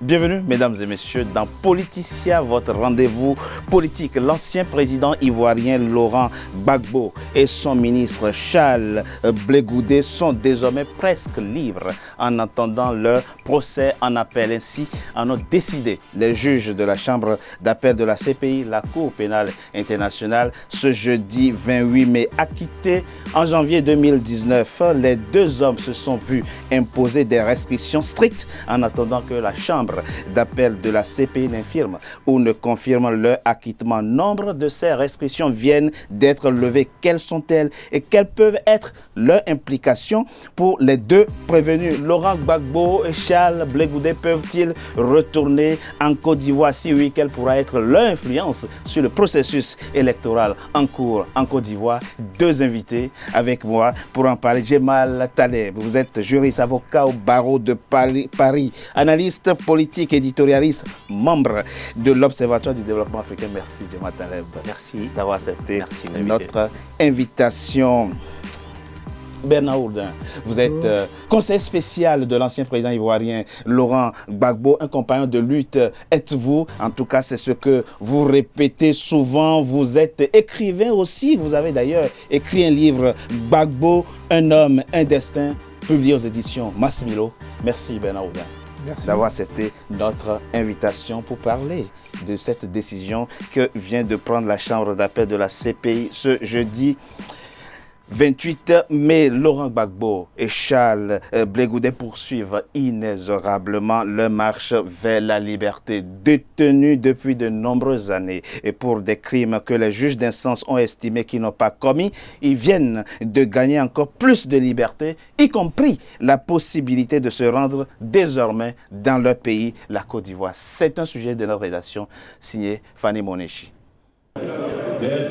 Bienvenue, mesdames et messieurs, dans Politicia, votre rendez-vous politique. L'ancien président ivoirien Laurent Gbagbo et son ministre Charles Blé Goudé sont désormais presque libres en attendant leur procès en appel. Ainsi en ont décidé les juges de la Chambre d'appel de la CPI, la Cour pénale internationale, ce jeudi 28 mai. Acquittés en janvier 2019, les deux hommes se sont vus imposer des restrictions strictes en attendant que la Chambre d'appel de la CPI n'infirme ou ne confirme leur acquittement. Nombre de ces restrictions viennent d'être levées. Quelles sont-elles et quelles peuvent être leurs implications pour les deux prévenus? Laurent Gbagbo et Charles Blé Goudé peuvent-ils retourner en Côte d'Ivoire? Si oui, quelle pourra être leur influence sur le processus électoral en cours en Côte d'Ivoire? Deux invités avec moi pour en parler. Djemal Taleb, vous êtes juriste, avocat au barreau de Paris, analyste politique, éditorialiste, membre de l'Observatoire du développement africain. Merci Djemal Taleb. Merci d'avoir accepté notre invitation. Bernard Oudin, vous êtes conseiller spécial de l'ancien président ivoirien Laurent Gbagbo, un compagnon de lutte. Êtes-vous, en tout cas c'est ce que vous répétez souvent, vous êtes écrivain aussi, vous avez d'ailleurs écrit un livre, Gbagbo, un homme, un destin, publié aux éditions Massimilo. Merci Bernard Oudin d'avoir accepté notre invitation pour parler de cette décision que vient de prendre la Chambre d'appel de la CPI ce jeudi 28 mai. Laurent Gbagbo et Charles Blé Goudé poursuivent inexorablement leur marche vers la liberté. Détenus depuis de nombreuses années et pour des crimes que les juges d'instance ont estimé qu'ils n'ont pas commis, ils viennent de gagner encore plus de liberté, y compris la possibilité de se rendre désormais dans leur pays, la Côte d'Ivoire. C'est un sujet de notre rédaction signé Fanny Monechi.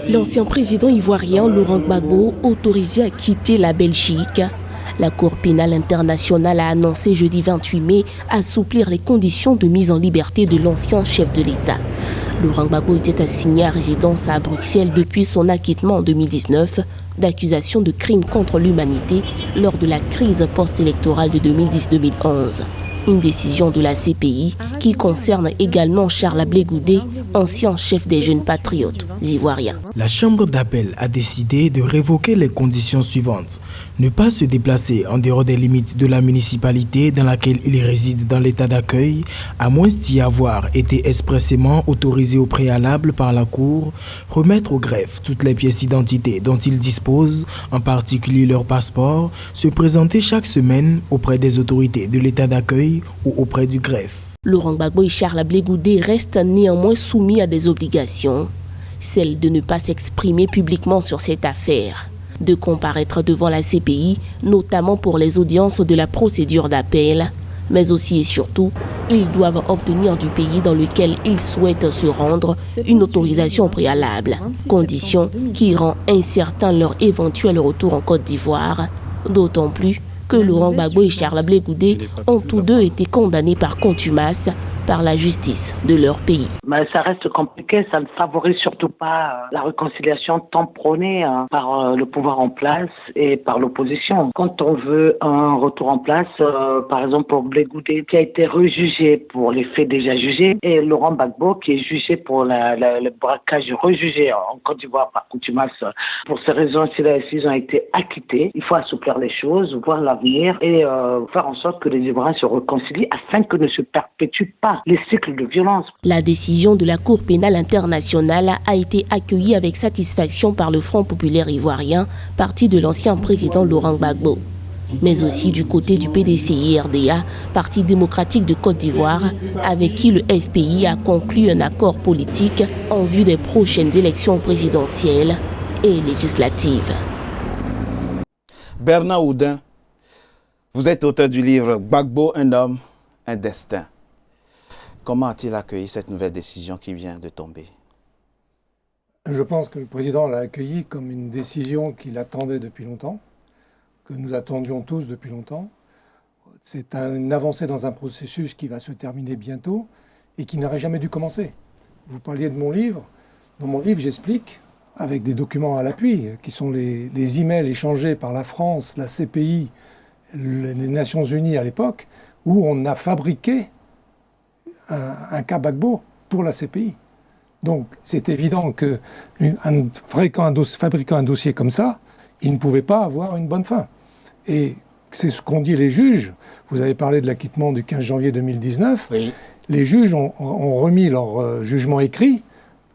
L'ancien président ivoirien Laurent Gbagbo, autorisé à quitter la Belgique. La Cour pénale internationale a annoncé jeudi 28 mai assouplir les conditions de mise en liberté de l'ancien chef de l'État. Laurent Gbagbo était assigné à résidence à Bruxelles depuis son acquittement en 2019 d'accusations de crimes contre l'humanité lors de la crise post-électorale de 2010-2011. Une décision de la CPI qui concerne également Charles Blé Goudé, ancien chef des jeunes patriotes ivoiriens. La Chambre d'appel a décidé de révoquer les conditions suivantes. Ne pas se déplacer en dehors des limites de la municipalité dans laquelle il réside dans l'état d'accueil, à moins d'y avoir été expressément autorisé au préalable par la Cour, remettre au greffe toutes les pièces d'identité dont il dispose, en particulier leur passeport, se présenter chaque semaine auprès des autorités de l'état d'accueil ou auprès du greffe. Laurent Gbagbo et Charles Blé Goudé restent néanmoins soumis à des obligations, celle de ne pas s'exprimer publiquement sur cette affaire, de comparaître devant la CPI, notamment pour les audiences de la procédure d'appel, mais aussi et surtout, ils doivent obtenir du pays dans lequel ils souhaitent se rendre une autorisation préalable, condition qui rend incertain leur éventuel retour en Côte d'Ivoire, d'autant plus que Laurent Gbagbo et Charles Blé Goudé ont tous deux été condamnés par contumace par la justice de leur pays. Mais ça reste compliqué, ça ne favorise surtout pas la réconciliation tant prônée par le pouvoir en place et par l'opposition. Quand on veut un retour en place, par exemple pour Blé Goudé qui a été rejugé pour les faits déjà jugés et Laurent Gbagbo qui est jugé pour le braquage rejugé en Côte d'Ivoire par contumace. Pour ces raisons, s'ils ont été acquittés, il faut assouplir les choses, voir l'avenir et faire en sorte que les Ivoiriens se réconcilient afin que ne se perpétuent pas les cycles de violence. La décision de la Cour pénale internationale a été accueillie avec satisfaction par le Front populaire ivoirien, parti de l'ancien président Laurent Gbagbo, mais aussi du côté du PDCI-RDA, Parti démocratique de Côte d'Ivoire, avec qui le FPI a conclu un accord politique en vue des prochaines élections présidentielles et législatives. Bernard Oudin, vous êtes auteur du livre Gbagbo, un homme, un destin. Comment a-t-il accueilli cette nouvelle décision qui vient de tomber? Je pense que le président l'a accueilli comme une décision qu'il attendait depuis longtemps, que nous attendions tous depuis longtemps. C'est une avancée dans un processus qui va se terminer bientôt et qui n'aurait jamais dû commencer. Vous parliez de mon livre. Dans mon livre, j'explique, avec des documents à l'appui, qui sont les emails échangés par la France, la CPI, les Nations Unies à l'époque, où on a fabriqué un cas Gbagbo pour la CPI. Donc c'est évident qu'un fabriquant un dossier comme ça, il ne pouvait pas avoir une bonne fin. Et c'est ce qu'ont dit les juges. Vous avez parlé de l'acquittement du 15 janvier 2019. Oui. Les juges ont remis leur jugement écrit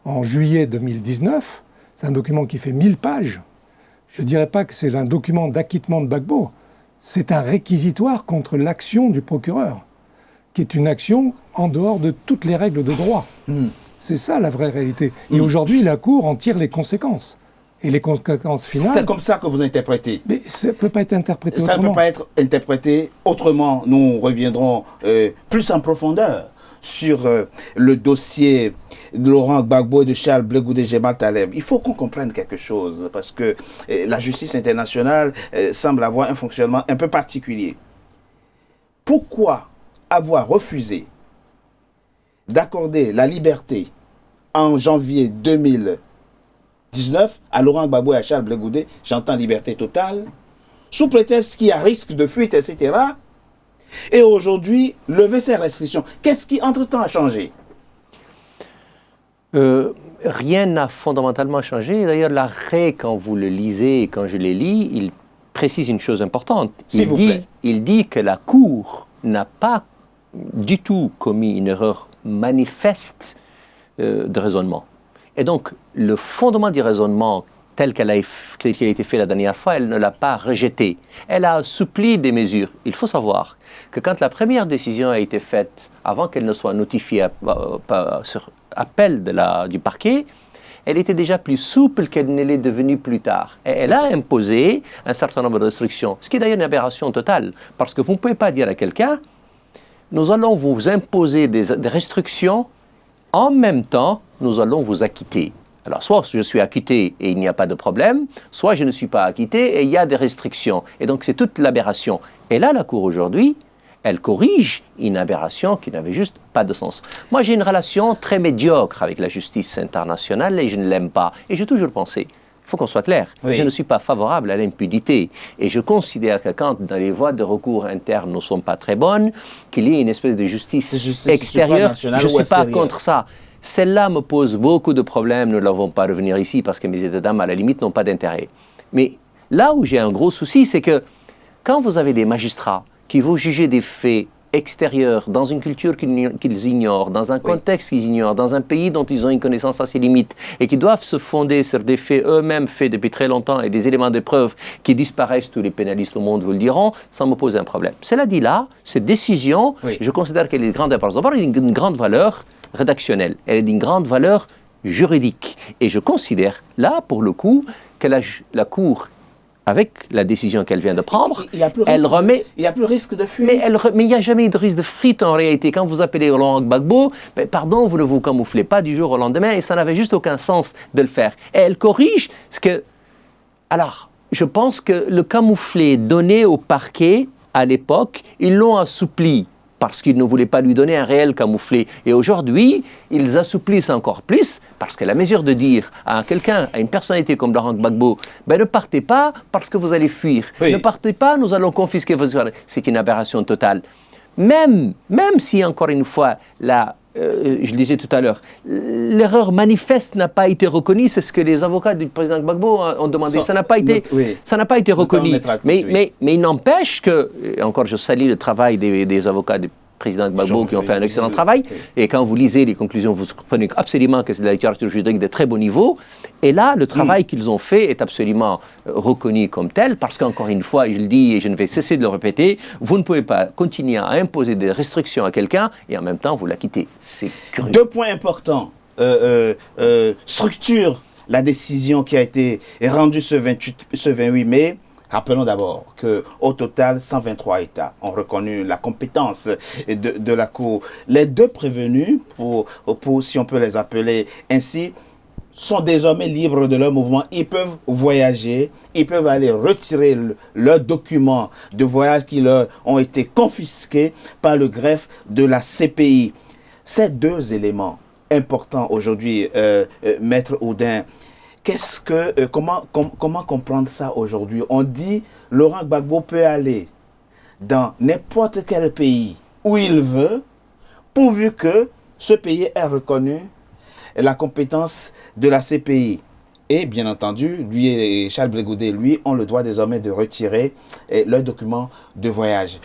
en juillet 2019. C'est un document qui fait 1000 pages. Je ne dirais pas que c'est un document d'acquittement de Gbagbo. C'est un réquisitoire contre l'action du procureur, qui est une action en dehors de toutes les règles de droit. C'est ça la vraie réalité. Et aujourd'hui, la Cour en tire les conséquences. Et les conséquences finales... C'est comme ça que vous interprétez. Mais ça ne peut pas être interprété autrement. Ça ne peut pas être interprété autrement. Nous reviendrons plus en profondeur sur le dossier de Laurent Gbagbo et de Charles Blé Goudé Jemal Taleb. Il faut qu'on comprenne quelque chose, parce que la justice internationale semble avoir un fonctionnement un peu particulier. Pourquoi avoir refusé d'accorder la liberté en janvier 2019 à Laurent Gbagbo et à Charles Blé Goudé, j'entends liberté totale, sous prétexte qu'il y a risque de fuite, etc., et aujourd'hui, lever ces restrictions? Qu'est-ce qui, entre-temps, a changé? Rien n'a fondamentalement changé. D'ailleurs, l'arrêt, quand vous le lisez et quand je le lis, il précise une chose importante. Il dit que la Cour n'a pas du tout commis une erreur manifeste de raisonnement. Et donc, le fondement du raisonnement tel qu'il a été fait la dernière fois, elle ne l'a pas rejeté. Elle a assoupli des mesures. Il faut savoir que quand la première décision a été faite, avant qu'elle ne soit notifiée sur appel du parquet, elle était déjà plus souple qu'elle ne l'est devenue plus tard. Et elle a imposé un certain nombre de restrictions, ce qui est d'ailleurs une aberration totale, parce que vous ne pouvez pas dire à quelqu'un « nous allons vous imposer des restrictions, en même temps, nous allons vous acquitter ». Alors, soit je suis acquitté et il n'y a pas de problème, soit je ne suis pas acquitté et il y a des restrictions. Et donc, c'est toute l'aberration. Et là, la Cour, aujourd'hui, elle corrige une aberration qui n'avait juste pas de sens. Moi, j'ai une relation très médiocre avec la justice internationale et je ne l'aime pas. Et j'ai toujours pensé, il faut qu'on soit clair, je ne suis pas favorable à l'impunité. Et je considère que quand dans les voies de recours internes ne sont pas très bonnes, qu'il y ait une espèce de justice extérieure, je ne suis pas contre ça. Celle-là me pose beaucoup de problèmes, nous ne l'avons pas revenir ici parce que mes états d'âme, à la limite, n'ont pas d'intérêt. Mais là où j'ai un gros souci, c'est que quand vous avez des magistrats qui vont juger des faits extérieurs, dans une culture qu'ils ignorent, dans un contexte qu'ils ignorent, dans un pays dont ils ont une connaissance assez limite, et qui doivent se fonder sur des faits eux-mêmes faits depuis très longtemps et des éléments de preuve qui disparaissent, tous les pénalistes au monde vous le diront, ça me pose un problème. Cela dit là, cette décision, je considère qu'elle est de grande importance. D'abord, elle a une grande valeur rédactionnelle, elle est d'une grande valeur juridique. Et je considère, là, pour le coup, que la Cour, avec la décision qu'elle vient de prendre, elle remet... Il n'y a plus risque de fuite. Mais il n'y a jamais eu de risque de fuite en réalité. Quand vous appelez Laurent Gbagbo, pardon, vous ne vous camouflez pas du jour au lendemain et ça n'avait juste aucun sens de le faire. Et elle corrige ce que... Alors, je pense que le camouflet donné au parquet, à l'époque, ils l'ont assoupli parce qu'ils ne voulaient pas lui donner un réel camouflet. Et aujourd'hui, ils assouplissent encore plus, parce que la mesure de dire à quelqu'un, à une personnalité comme Laurent Gbagbo, ne partez pas parce que vous allez fuir, ne partez pas, nous allons confisquer vos... C'est une aberration totale. Même si, encore une fois, je le disais tout à l'heure, l'erreur manifeste n'a pas été reconnue, c'est ce que les avocats du président Gbagbo ont demandé. Ça n'a pas été reconnu. Mais il n'empêche que, et encore je salue le travail des avocats du président Gbagbo qui ont fait un excellent travail, et quand vous lisez les conclusions, vous comprenez absolument que c'est de la littérature juridique de très bon niveau, et là, le travail qu'ils ont fait est absolument reconnu comme tel, parce qu'encore une fois, et je le dis et je ne vais cesser de le répéter, vous ne pouvez pas continuer à imposer des restrictions à quelqu'un et en même temps vous l'acquittez. C'est curieux. 2 points importants. Structure la décision qui a été rendue ce 28 mai. Rappelons d'abord qu'au total, 123 États ont reconnu la compétence de la Cour. Les 2 prévenus, si on peut les appeler ainsi, sont désormais libres de leur mouvement. Ils peuvent voyager, ils peuvent aller retirer leurs documents de voyage qui leur ont été confisqués par le greffe de la CPI. Ces 2 éléments importants aujourd'hui, Maître Oudin, comment comprendre ça aujourd'hui? On dit Laurent Gbagbo peut aller dans n'importe quel pays où il veut, pourvu que ce pays ait reconnu la compétence de la CPI. Et bien entendu, lui et Charles Blé Goudet, lui, ont le droit désormais de retirer leurs documents de voyage.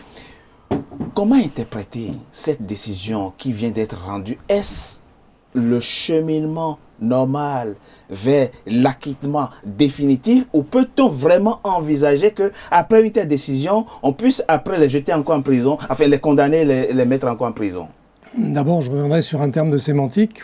Comment interpréter cette décision qui vient d'être rendue? Est-ce le cheminement normal vers l'acquittement définitif, ou peut-on vraiment envisager qu'après une telle décision, on puisse après les jeter encore en prison, enfin les condamner, les mettre encore en prison? D'abord, je reviendrai sur un terme de sémantique.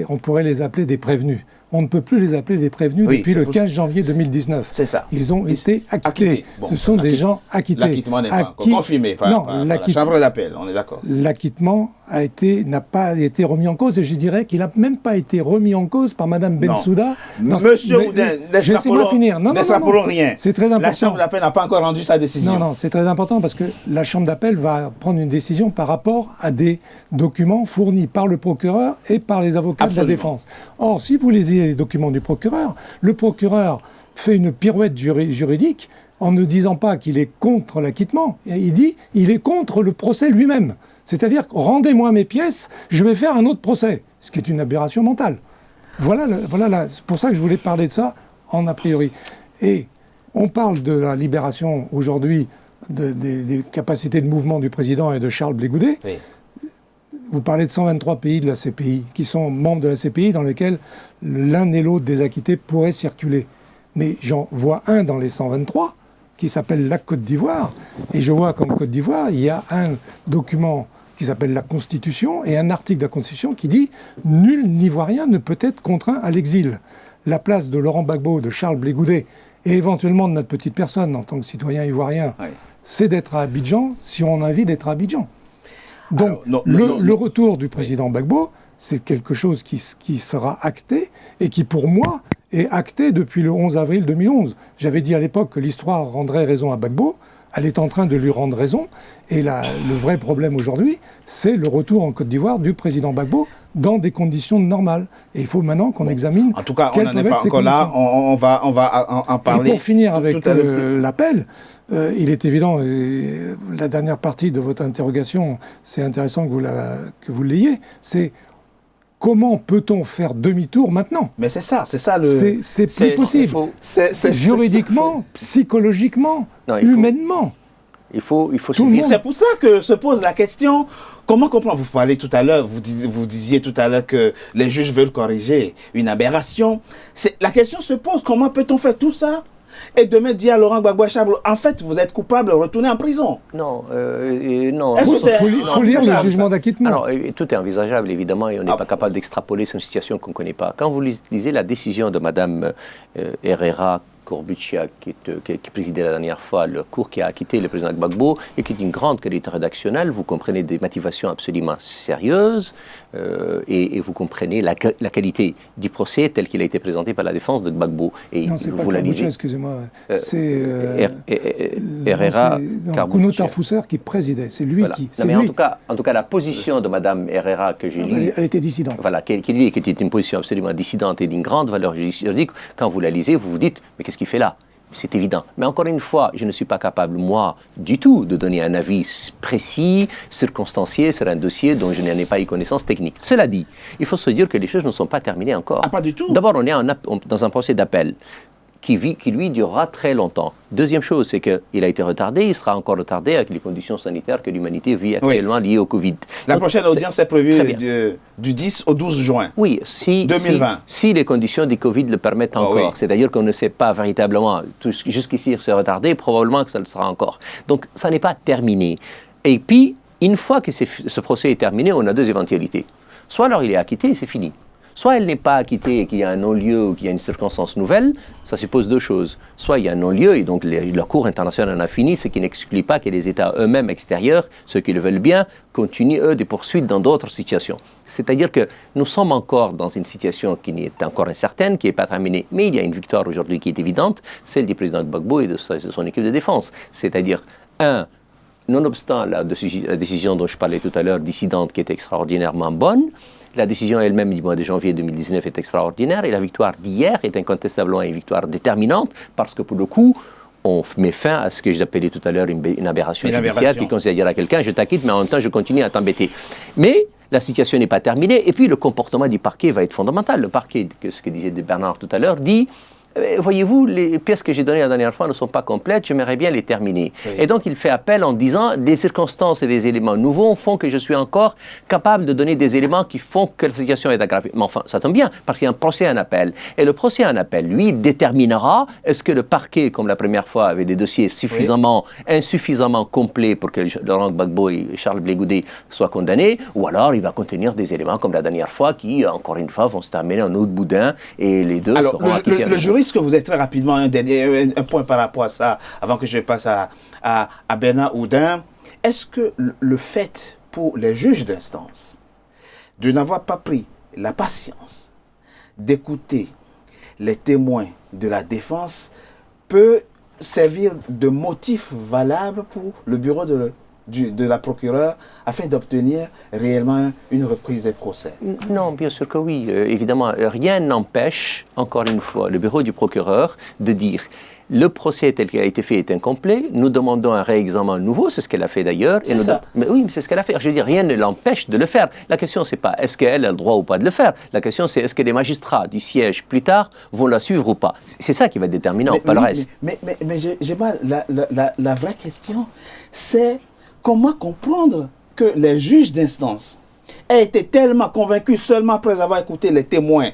On pourrait les appeler des prévenus. On ne peut plus les appeler des prévenus depuis le 15 janvier 2019. C'est ça. Ils ont été acquittés. Bon, ce sont des gens acquittés. L'acquittement n'est pas encore confirmé par la chambre d'appel, on est d'accord. L'acquittement n'a pas été remis en cause, et je dirais qu'il n'a même pas été remis en cause par Mme Bensouda. Monsieur Oudin, laissez-moi finir. Non, rien. C'est très important. La chambre d'appel n'a pas encore rendu sa décision. Non, c'est très important parce que la chambre d'appel va prendre une décision par rapport à des documents fournis par le procureur et par les avocats de la défense. Or, si vous lisez les documents du procureur, le procureur fait une pirouette juridique en ne disant pas qu'il est contre l'acquittement. Il dit qu'il est contre le procès lui-même. C'est-à-dire, rendez-moi mes pièces, je vais faire un autre procès, ce qui est une aberration mentale. Voilà c'est pour ça que je voulais parler de ça en a priori. Et on parle de la libération aujourd'hui des capacités de mouvement du président et de Charles Blé Goudet. Oui. Vous parlez de 123 pays de la CPI, qui sont membres de la CPI, dans lesquels l'un et l'autre des acquittés pourraient circuler. Mais j'en vois un dans les 123, qui s'appelle la Côte d'Ivoire. Et je vois qu'en Côte d'Ivoire, il y a un document qui s'appelle la Constitution, et un article de la Constitution qui dit « Nul Ivoirien ne peut être contraint à l'exil ». La place de Laurent Gbagbo, de Charles Blé Goudet, et éventuellement de notre petite personne en tant que citoyen ivoirien, c'est d'être à Abidjan si on a envie d'être à Abidjan. Donc, le retour du président Gbagbo, c'est quelque chose qui sera acté, et qui, pour moi, est acté depuis le 11 avril 2011. J'avais dit à l'époque que l'histoire rendrait raison à Gbagbo. Elle est en train de lui rendre raison. Et le vrai problème aujourd'hui, c'est le retour en Côte d'Ivoire du président Gbagbo dans des conditions normales. Et il faut maintenant qu'on examine. En tout cas, on n'en est pas encore là. On va en parler. Et pour finir avec l'appel, il est évident, la dernière partie de votre interrogation, c'est intéressant que vous l'ayez, c'est comment peut-on faire demi-tour maintenant? Mais c'est ça le... C'est plus possible. Juridiquement, psychologiquement, humainement. Il faut C'est pour ça que se pose la question, comment comprendre? Vous parlez tout à l'heure, vous disiez tout à l'heure que les juges veulent corriger une aberration. La question se pose, comment peut-on faire tout ça? Et demain dire à Laurent Gbagbo, en fait, vous êtes coupable, retournez en prison. Non, non. Il faut lire le jugement d'acquittement. Alors, tout est envisageable, évidemment, et on n'est pas capable d'extrapoler sur une situation qu'on ne connaît pas. Quand vous lisez la décision de Mme Herrera Corbuccia, qui présidait la dernière fois le cours qui a acquitté le président Gbagbo, et qui est d'une grande qualité rédactionnelle, vous comprenez des motivations absolument sérieuses, et vous comprenez la qualité du procès tel qu'il a été présenté par la défense de Gbagbo. Et non, c'est pas Corbuccia, excusez-moi. C'est Herrera Kuno Tarfusser qui présidait. C'est lui qui... Non, mais lui. En tout cas, la position de Mme Herrera que j'ai lue... Elle était dissidente. Voilà, qui était une position absolument dissidente et d'une grande valeur juridique. Quand vous la lisez, vous vous dites, mais qu'est-ce qu'il fait là? C'est évident. Mais encore une fois, je ne suis pas capable, moi, du tout, de donner un avis précis, circonstancié sur un dossier dont je n'en ai pas eu connaissance technique. Cela dit, il faut se dire que les choses ne sont pas terminées encore. Ah, pas du tout. D'abord, on est dans un procès d'appel qui, lui, durera très longtemps. Deuxième chose, c'est qu'il a été retardé, il sera encore retardé avec les conditions sanitaires que l'humanité vit actuellement liées au Covid. La prochaine audience est prévue du 10 au 12 juin 2020. Si les conditions du Covid le permettent encore. C'est-à-dire qu'on ne sait pas véritablement, jusqu'ici c'est retardé, probablement que ça le sera encore. Donc ça n'est pas terminé. Et puis, une fois que ce procès est terminé, on a deux éventualités. Soit alors il est acquitté et c'est fini. Soit elle n'est pas acquittée et qu'il y a un non-lieu ou qu'il y a une circonstance nouvelle, ça suppose deux choses. Soit il y a un non-lieu et donc la Cour internationale en a fini, ce qui n'exclut pas que les États eux-mêmes extérieurs, ceux qui le veulent bien, continuent eux des poursuites dans d'autres situations. C'est-à-dire que nous sommes encore dans une situation qui est encore incertaine, qui n'est pas terminée, mais il y a une victoire aujourd'hui qui est évidente, celle du président Gbagbo et de son équipe de défense. C'est-à-dire, nonobstant la décision dont je parlais tout à l'heure, dissidente, qui est extraordinairement bonne, la décision elle-même du mois de janvier 2019 est extraordinaire et la victoire d'hier est incontestablement une victoire déterminante parce que pour le coup, on met fin à ce que j'appelais tout à l'heure une aberration judiciaire qui consiste à dire à quelqu'un « je t'acquitte, mais en même temps je continue à t'embêter ». Mais La situation n'est pas terminée. Et puis, le comportement du parquet va être fondamental. Le parquet, ce que disait Bernard tout à l'heure, dit... Voyez-vous, les pièces que j'ai données la dernière fois ne sont pas complètes, j'aimerais bien les terminer. Oui. Et donc, il fait appel en disant, des circonstances et des éléments nouveaux font que je suis encore capable de donner des éléments qui font que la situation est aggravée. Mais enfin, ça tombe bien, parce qu'il y a un procès en appel. Et le procès en appel, lui, déterminera est-ce que le parquet, comme la première fois, avait des dossiers insuffisamment complets pour que Laurent Gbagbo et Charles Blé Goudet soient condamnés, ou alors il va contenir des éléments comme la dernière fois qui, encore une fois, vont se terminer en eau de boudin et les deux seront appliqués. Le juriste que vous êtes très rapidement, un point par rapport à ça, avant que je passe à Bernard Oudin. Est-ce que le fait pour les juges d'instance de n'avoir pas pris la patience d'écouter les témoins de la défense peut servir de motif valable pour le bureau de la procureure afin d'obtenir réellement une reprise des procès? Non, bien sûr que oui. Évidemment, rien n'empêche, encore une fois, le bureau du procureur de dire le procès tel qu'il a été fait est incomplet, nous demandons un réexamen nouveau, c'est ce qu'elle a fait d'ailleurs. C'est ça. Mais oui, mais c'est ce qu'elle a fait. Je veux dire, rien ne l'empêche de le faire. La question, c'est pas est-ce qu'elle a le droit ou pas de le faire. La question, c'est est-ce que les magistrats du siège, plus tard, vont la suivre ou pas. C'est ça qui va être déterminant, pas le reste. Mais j'ai mal. La vraie question, c'est comment comprendre que les juges d'instance aient été tellement convaincus seulement après avoir écouté les témoins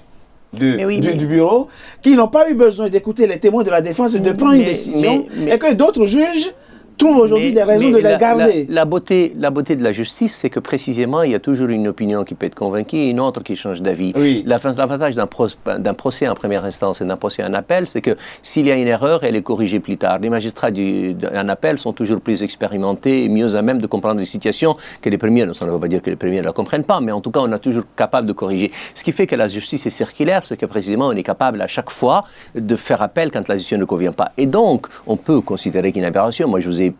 du bureau, qu'ils n'ont pas eu besoin d'écouter les témoins de la défense et de prendre une décision, et que d'autres juges trouvent aujourd'hui des raisons de les garder. La beauté de la justice, c'est que précisément, il y a toujours une opinion qui peut être convaincue et une autre qui change d'avis. Oui. L'avantage d'un procès en première instance et d'un procès en appel, c'est que s'il y a une erreur, elle est corrigée plus tard. Les magistrats en appel sont toujours plus expérimentés et mieux à même de comprendre les situations que les premiers. Ça ne veut pas dire que les premiers ne la comprennent pas, mais en tout cas, on est toujours capable de corriger. Ce qui fait que la justice est circulaire, c'est que précisément, on est capable à chaque fois de faire appel quand la décision ne convient pas. Et donc, on peut considérer qu'une aberration, moi je vous ai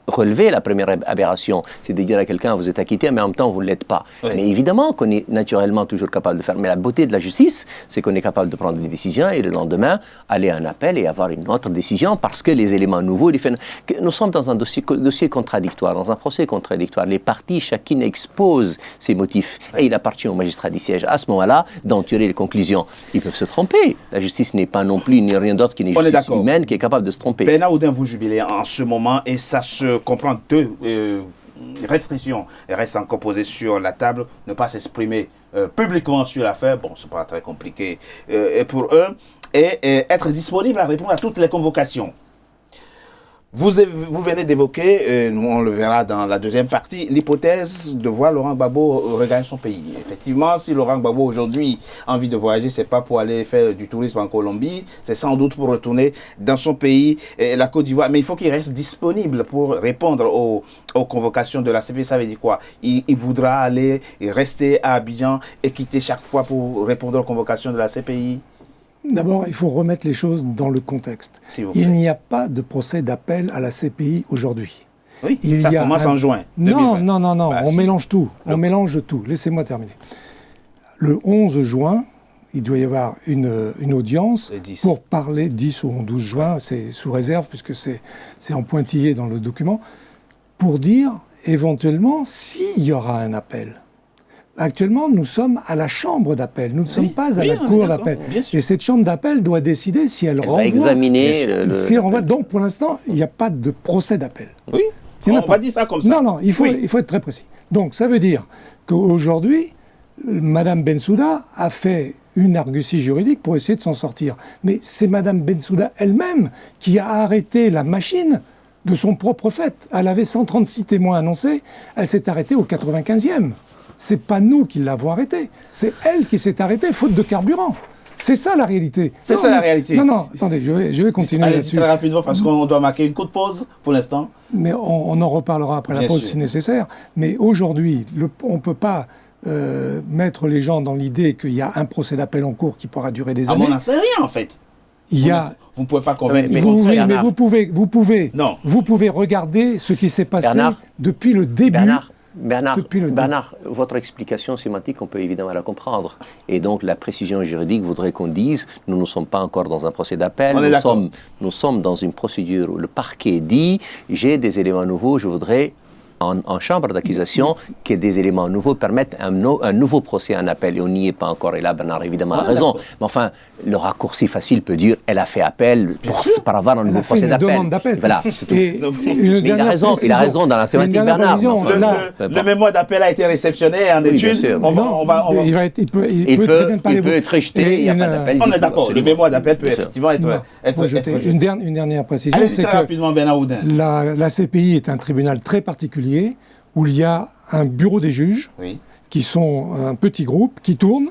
relever la première aberration, c'est de dire à quelqu'un vous êtes acquitté, mais en même temps vous ne l'êtes pas. Oui. Mais évidemment qu'on est naturellement toujours capable de faire. Mais la beauté de la justice, c'est qu'on est capable de prendre des décisions et le lendemain aller à un appel et avoir une autre décision parce que les éléments nouveaux, nous sommes dans un dossier contradictoire, dans un procès contradictoire. Les parties, chacune expose ses motifs et il appartient au magistrat du siège à ce moment-là d'en tirer les conclusions. Ils peuvent se tromper. La justice n'est pas non plus ni rien d'autre qu'une justice humaine qui est capable de se tromper. Bernard Oudin, vous jubilez en ce moment et ça se comprend deux restrictions restent encore posées sur la table, ne pas s'exprimer publiquement sur l'affaire, bon, c'est pas très compliqué pour eux, et être disponible à répondre à toutes les convocations. Vous venez d'évoquer, on le verra dans la deuxième partie, l'hypothèse de voir Laurent Gbagbo regagner son pays. Effectivement, si Laurent Gbagbo aujourd'hui a envie de voyager, c'est pas pour aller faire du tourisme en Colombie, c'est sans doute pour retourner dans son pays, la Côte d'Ivoire. Mais il faut qu'il reste disponible pour répondre aux convocations de la CPI. Ça veut dire quoi? Il voudra aller rester à Abidjan et quitter chaque fois pour répondre aux convocations de la CPI? D'abord, il faut remettre les choses dans le contexte. Il n'y a pas de procès d'appel à la CPI aujourd'hui. Oui, ça commence en juin 2020. Non, on mélange tout. On mélange tout. Laissez-moi terminer. Le 11 juin, il doit y avoir une audience pour parler, 10 ou 12 juin, c'est sous réserve puisque c'est en pointillé dans le document, pour dire éventuellement s'il y aura un appel. Actuellement, nous sommes à la chambre d'appel. Nous ne sommes pas à la cour d'appel. Et cette chambre d'appel doit décider si elle renvoie. Va examiner si elle renvoie. Donc, pour l'instant, il n'y a pas de procès d'appel. Oui. On va dire ça comme ça. Non, il faut être très précis. Donc, ça veut dire qu'aujourd'hui, Mme Bensouda a fait une argutie juridique pour essayer de s'en sortir. Mais c'est Mme Bensouda elle-même qui a arrêté la machine de son propre fait. Elle avait 136 témoins annoncés. Elle s'est arrêtée au 95e. C'est pas nous qui l'avons arrêtée, c'est elle qui s'est arrêtée, faute de carburant. C'est ça la réalité. C'est ça la réalité. Non, attendez, je vais continuer là-dessus. Très rapidement, parce qu'on doit marquer une courte pause pour l'instant. Mais on en reparlera après la pause si nécessaire. Mais aujourd'hui, on ne peut pas mettre les gens dans l'idée qu'il y a un procès d'appel en cours qui pourra durer des années. On n'en sait rien en fait. Vous ne pouvez pas convaincre. Mais vous pouvez regarder ce qui s'est passé depuis le début. Bernard, votre explication sémantique, on peut évidemment la comprendre. Et donc, la précision juridique voudrait qu'on dise, nous ne sommes pas encore dans un procès d'appel, nous sommes dans une procédure où le parquet dit, j'ai des éléments nouveaux, je voudrais en chambre d'accusation que des éléments nouveaux permettent un nouveau procès en appel. Et on n'y est pas encore. Et là, Bernard, évidemment, a raison. Mais enfin, le raccourci facile peut dire elle a fait appel pour avoir un nouveau procès d'appel. Demande d'appel. Voilà, c'est tout. Mais il a raison dans la sémantique, Bernard. Le mémoire d'appel a été réceptionné en étude. Il peut être rejeté, il n'y a pas d'appel. On est d'accord, le mémoire d'appel peut effectivement être rejeté. Une dernière précision, c'est que rapidement, Bernard Oudin. La CPI est un tribunal très particulier où il y a un bureau des juges qui sont un petit groupe qui tourne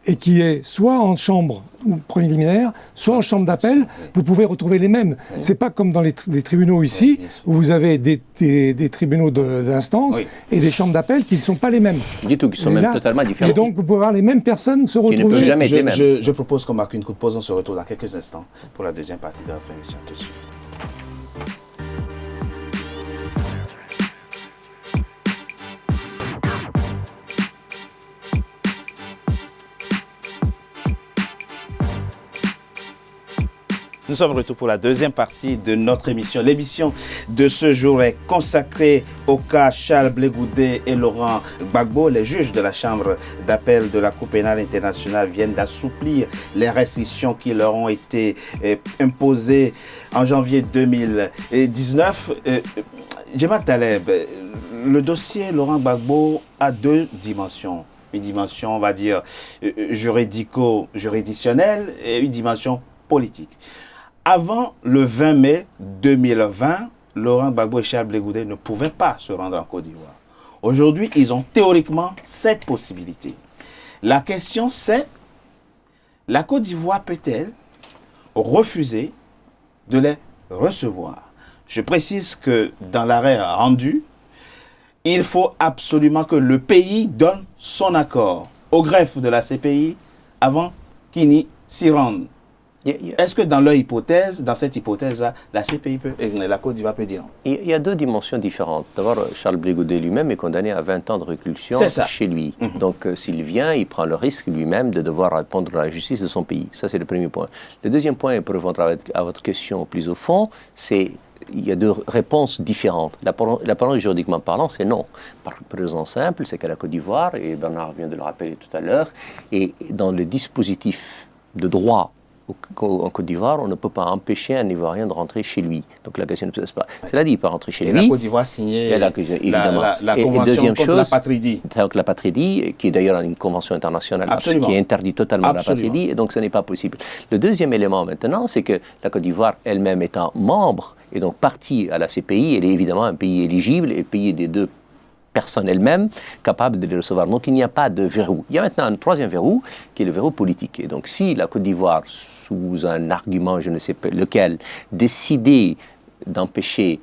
et qui est soit en chambre préliminaire, soit en chambre d'appel. Vous pouvez retrouver les mêmes. C'est pas comme dans les tribunaux ici où vous avez des tribunaux d'instance et des chambres d'appel qui ne sont pas les mêmes. Du tout, qui sont même totalement différents. Et donc vous pouvez voir les mêmes personnes se retrouver. Qui ne peuvent jamais être les mêmes. Je propose qu'on marque une courte pause. On se retrouve dans quelques instants pour la deuxième partie de notre émission. Tout de suite. Nous sommes de retour pour la deuxième partie de notre émission. L'émission de ce jour est consacrée au cas Charles Blé Goudé et Laurent Gbagbo. Les juges de la Chambre d'appel de la Cour pénale internationale viennent d'assouplir les restrictions qui leur ont été imposées en janvier 2019. Djemal Taleb, le dossier Laurent Gbagbo a deux dimensions. Une dimension, on va dire, juridico-juridictionnelle et une dimension politique. Avant le 20 mai 2020, Laurent Gbagbo et Charles Blé Goudé ne pouvaient pas se rendre en Côte d'Ivoire. Aujourd'hui, ils ont théoriquement cette possibilité. La question c'est, la Côte d'Ivoire peut-elle refuser de les recevoir? Je précise que dans l'arrêt rendu, il faut absolument que le pays donne son accord au greffe de la CPI avant qu'il n'y s'y rende. Est-ce que dans cette hypothèse-là, la CPI la Côte d'Ivoire peut dire non? Il y a deux dimensions différentes. D'abord, Charles Blé Goudé lui-même est condamné à 20 ans de réclusion chez lui. Donc, s'il vient, il prend le risque lui-même de devoir répondre à la justice de son pays. Ça, c'est le premier point. Le deuxième point, et pour répondre à votre question plus au fond, c'est il y a deux réponses différentes. La réponse juridiquement parlant, c'est non. Par raison simple, c'est qu'à la Côte d'Ivoire, et Bernard vient de le rappeler tout à l'heure, et dans le dispositif de droit en Côte d'Ivoire, on ne peut pas empêcher un Ivoirien de rentrer chez lui. Donc la question ne se pose pas. Cela dit, il peut rentrer chez lui. La Côte d'Ivoire a signé la convention contre la patridie. Donc la patridie, qui est d'ailleurs une convention internationale qui interdit totalement la patridie, et donc ce n'est pas possible. Le deuxième élément maintenant, c'est que la Côte d'Ivoire elle-même étant membre, et donc partie à la CPI, elle est évidemment un pays éligible, et pays des deux personnes elles-mêmes capables de les recevoir. Donc il n'y a pas de verrou. Il y a maintenant un troisième verrou, qui est le verrou politique. Et donc si la Côte d'Ivoire, sous un argument, je ne sais pas lequel, décidait d'empêcher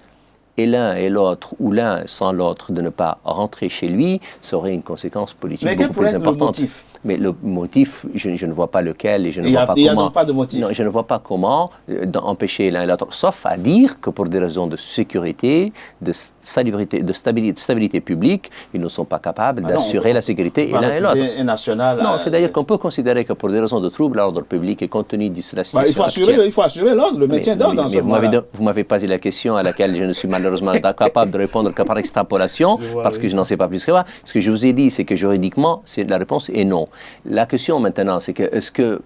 et l'un et l'autre, ou l'un sans l'autre, de ne pas rentrer chez lui, ça aurait une conséquence politique beaucoup plus importante. Mais le motif, je ne vois pas lequel et je ne vois pas comment. Il n'y a donc pas de motif. Non, je ne vois pas comment empêcher l'un et l'autre, sauf à dire que pour des raisons de sécurité, de salubrité, de stabilité publique, ils ne sont pas capables d'assurer la sécurité et l'un et l'autre. Non, c'est-à-dire qu'on peut considérer que pour des raisons de trouble à l'ordre public et compte tenu de la situation il faut assurer l'ordre, le maintien d'ordre dans ce moment-là. Vous m'avez posé la question à laquelle je ne suis malheureusement pas capable de répondre que par extrapolation, parce que je n'en sais pas plus que moi. Ce que je vous ai dit, c'est que juridiquement, la réponse est non. La question maintenant, c'est que est-ce que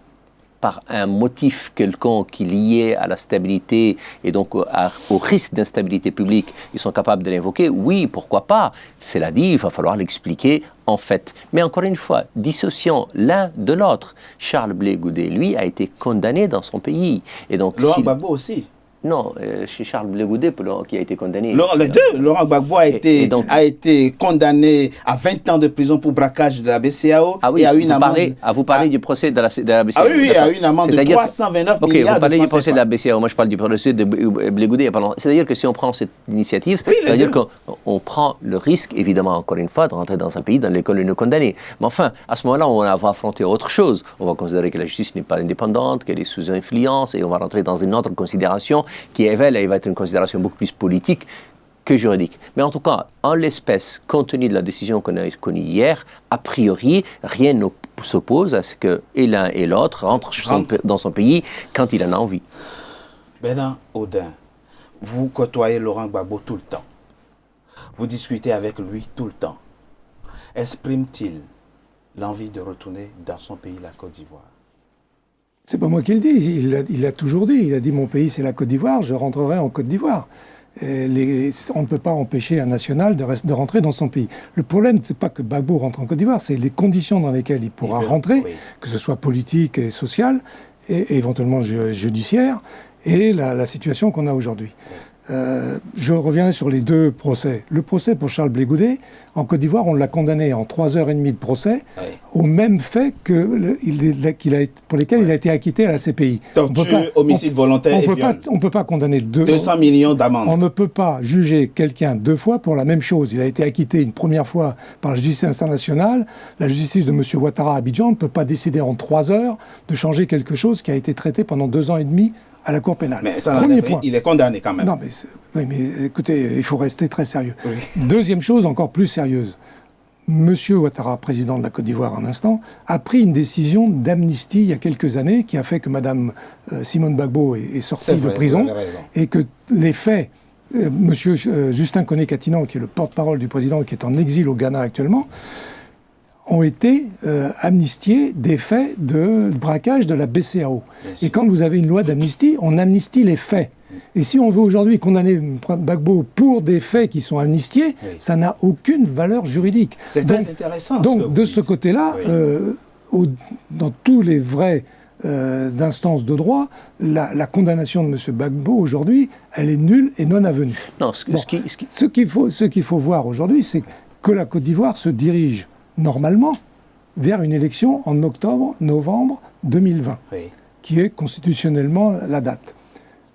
par un motif quelconque qui est lié à la stabilité et donc au risque d'instabilité publique, ils sont capables de l'invoquer? Oui, pourquoi pas? Cela dit, il va falloir l'expliquer en fait. Mais encore une fois, dissociant l'un de l'autre, Charles Blé Goudé, lui, a été condamné dans son pays. Et donc, Laurent Gbagbo aussi. Non, chez Charles Blé Goudé, qui a été condamné. Les deux. Laurent Gbagbo a été condamné à 20 ans de prison pour braquage de la BCEAO. Ah oui, et à une amende. Vous parlez du procès de la BCEAO. Ah oui, à une amende de 329 milliards. Vous parlez du procès de la BCEAO. Moi, je parle du procès de Blé Goudé. C'est-à-dire que si on prend cette initiative, c'est-à-dire qu'on prend le risque, évidemment, encore une fois, de rentrer dans un pays dans lequel on est condamné. Mais enfin, à ce moment-là, on va affronter autre chose. On va considérer que la justice n'est pas indépendante, qu'elle est sous influence, et on va rentrer dans une autre considération qui va être une considération beaucoup plus politique que juridique. Mais en tout cas, en l'espèce, compte tenu de la décision qu'on a connue hier, a priori, rien ne s'oppose à ce que l'un et l'autre rentrent dans son pays quand il en a envie. Bernard Oudin, vous côtoyez Laurent Gbagbo tout le temps. vous discutez avec lui tout le temps. Exprime-t-il l'envie de retourner dans son pays, la Côte d'Ivoire? C'est pas moi qui le dis, il l'a toujours dit. Il a dit mon pays c'est la Côte d'Ivoire, je rentrerai en Côte d'Ivoire. On ne peut pas empêcher un national de rentrer dans son pays. Le problème, c'est pas que Gbagbo rentre en Côte d'Ivoire, c'est les conditions dans lesquelles il pourra rentrer, que ce soit politique et sociale, et éventuellement judiciaire, et la situation qu'on a aujourd'hui. Je reviens sur les deux procès. Le procès pour Charles Blé Goudet, en Côte d'Ivoire, on l'a condamné en 3h30 de procès, au même fait pour lesquels il a été acquitté à la CPI. Torture, homicide volontaire et viol. On ne peut pas condamner 200 millions d'amendes. On ne peut pas juger quelqu'un 2 fois pour la même chose. Il a été acquitté une première fois par la justice internationale. La justice de M. Ouattara à Abidjan ne peut pas décider en 3 heures de changer quelque chose qui a été traité pendant 2 ans et demi à la Cour pénale. Mais ça, premier point. Il est condamné quand même. Non, mais écoutez, il faut rester très sérieux. Oui. Deuxième chose, encore plus sérieuse. Monsieur Ouattara, président de la Côte d'Ivoire un instant, a pris une décision d'amnistie il y a quelques années qui a fait que Madame Simone Gbagbo est sortie de prison et que les faits, Monsieur Justin Koné-Katinan, qui est le porte-parole du président, qui est en exil au Ghana actuellement, ont été amnistiés des faits de braquage de la BCAO. Et quand vous avez une loi d'amnistie, on amnistie les faits. Et si on veut aujourd'hui condamner Gbagbo pour des faits qui sont amnistiés, ça n'a aucune valeur juridique. C'est très intéressant. Donc, de ce côté-là, dans tous les vraies instances de droit, la condamnation de M. Gbagbo aujourd'hui, elle est nulle et non avenue. Non, ce qu'il faut voir aujourd'hui, c'est que la Côte d'Ivoire se dirige normalement vers une élection en novembre 2020, qui est constitutionnellement la date.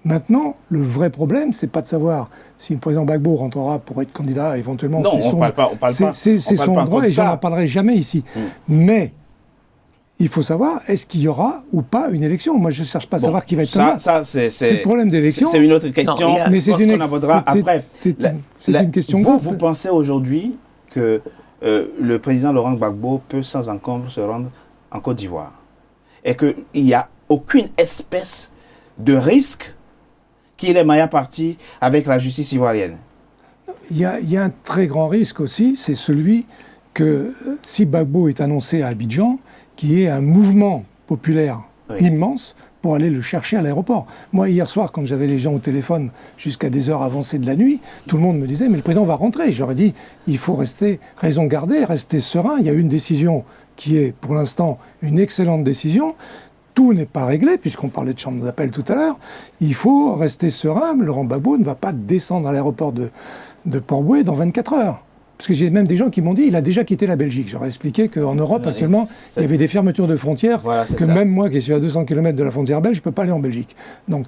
Maintenant, le vrai problème, c'est pas de savoir si le président Gbagbo rentrera pour être candidat éventuellement. Non, c'est son droit et je n'en parlerai jamais ici. Mais il faut savoir, est-ce qu'il y aura ou pas une élection? Moi, je ne cherche pas à savoir qui va être candidat. C'est le problème d'élection. C'est une autre question qu'on abordera après. C'est une question grave. Vous pensez aujourd'hui que le président Laurent Gbagbo peut sans encombre se rendre en Côte d'Ivoire et qu'il n'y a aucune espèce de risque qu'il est maillard parti avec la justice ivoirienne? Il y a un très grand risque aussi, c'est celui que si Gbagbo est annoncé à Abidjan, qu'il y ait un mouvement populaire immense pour aller le chercher à l'aéroport. Moi, hier soir, quand j'avais les gens au téléphone jusqu'à des heures avancées de la nuit, tout le monde me disait « mais le président va rentrer ». Je leur ai dit « il faut rester raison gardée, rester serein ». Il y a eu une décision qui est, pour l'instant, une excellente décision. Tout n'est pas réglé, puisqu'on parlait de chambre d'appel tout à l'heure. Il faut rester serein. Laurent Gbagbo ne va pas descendre à l'aéroport de Port-Bouët dans 24 heures. Parce que j'ai même des gens qui m'ont dit, il a déjà quitté la Belgique. J'aurais expliqué qu'en Europe, actuellement, il y avait des fermetures de frontières, même moi qui suis à 200 km de la frontière belge, je ne peux pas aller en Belgique. Donc,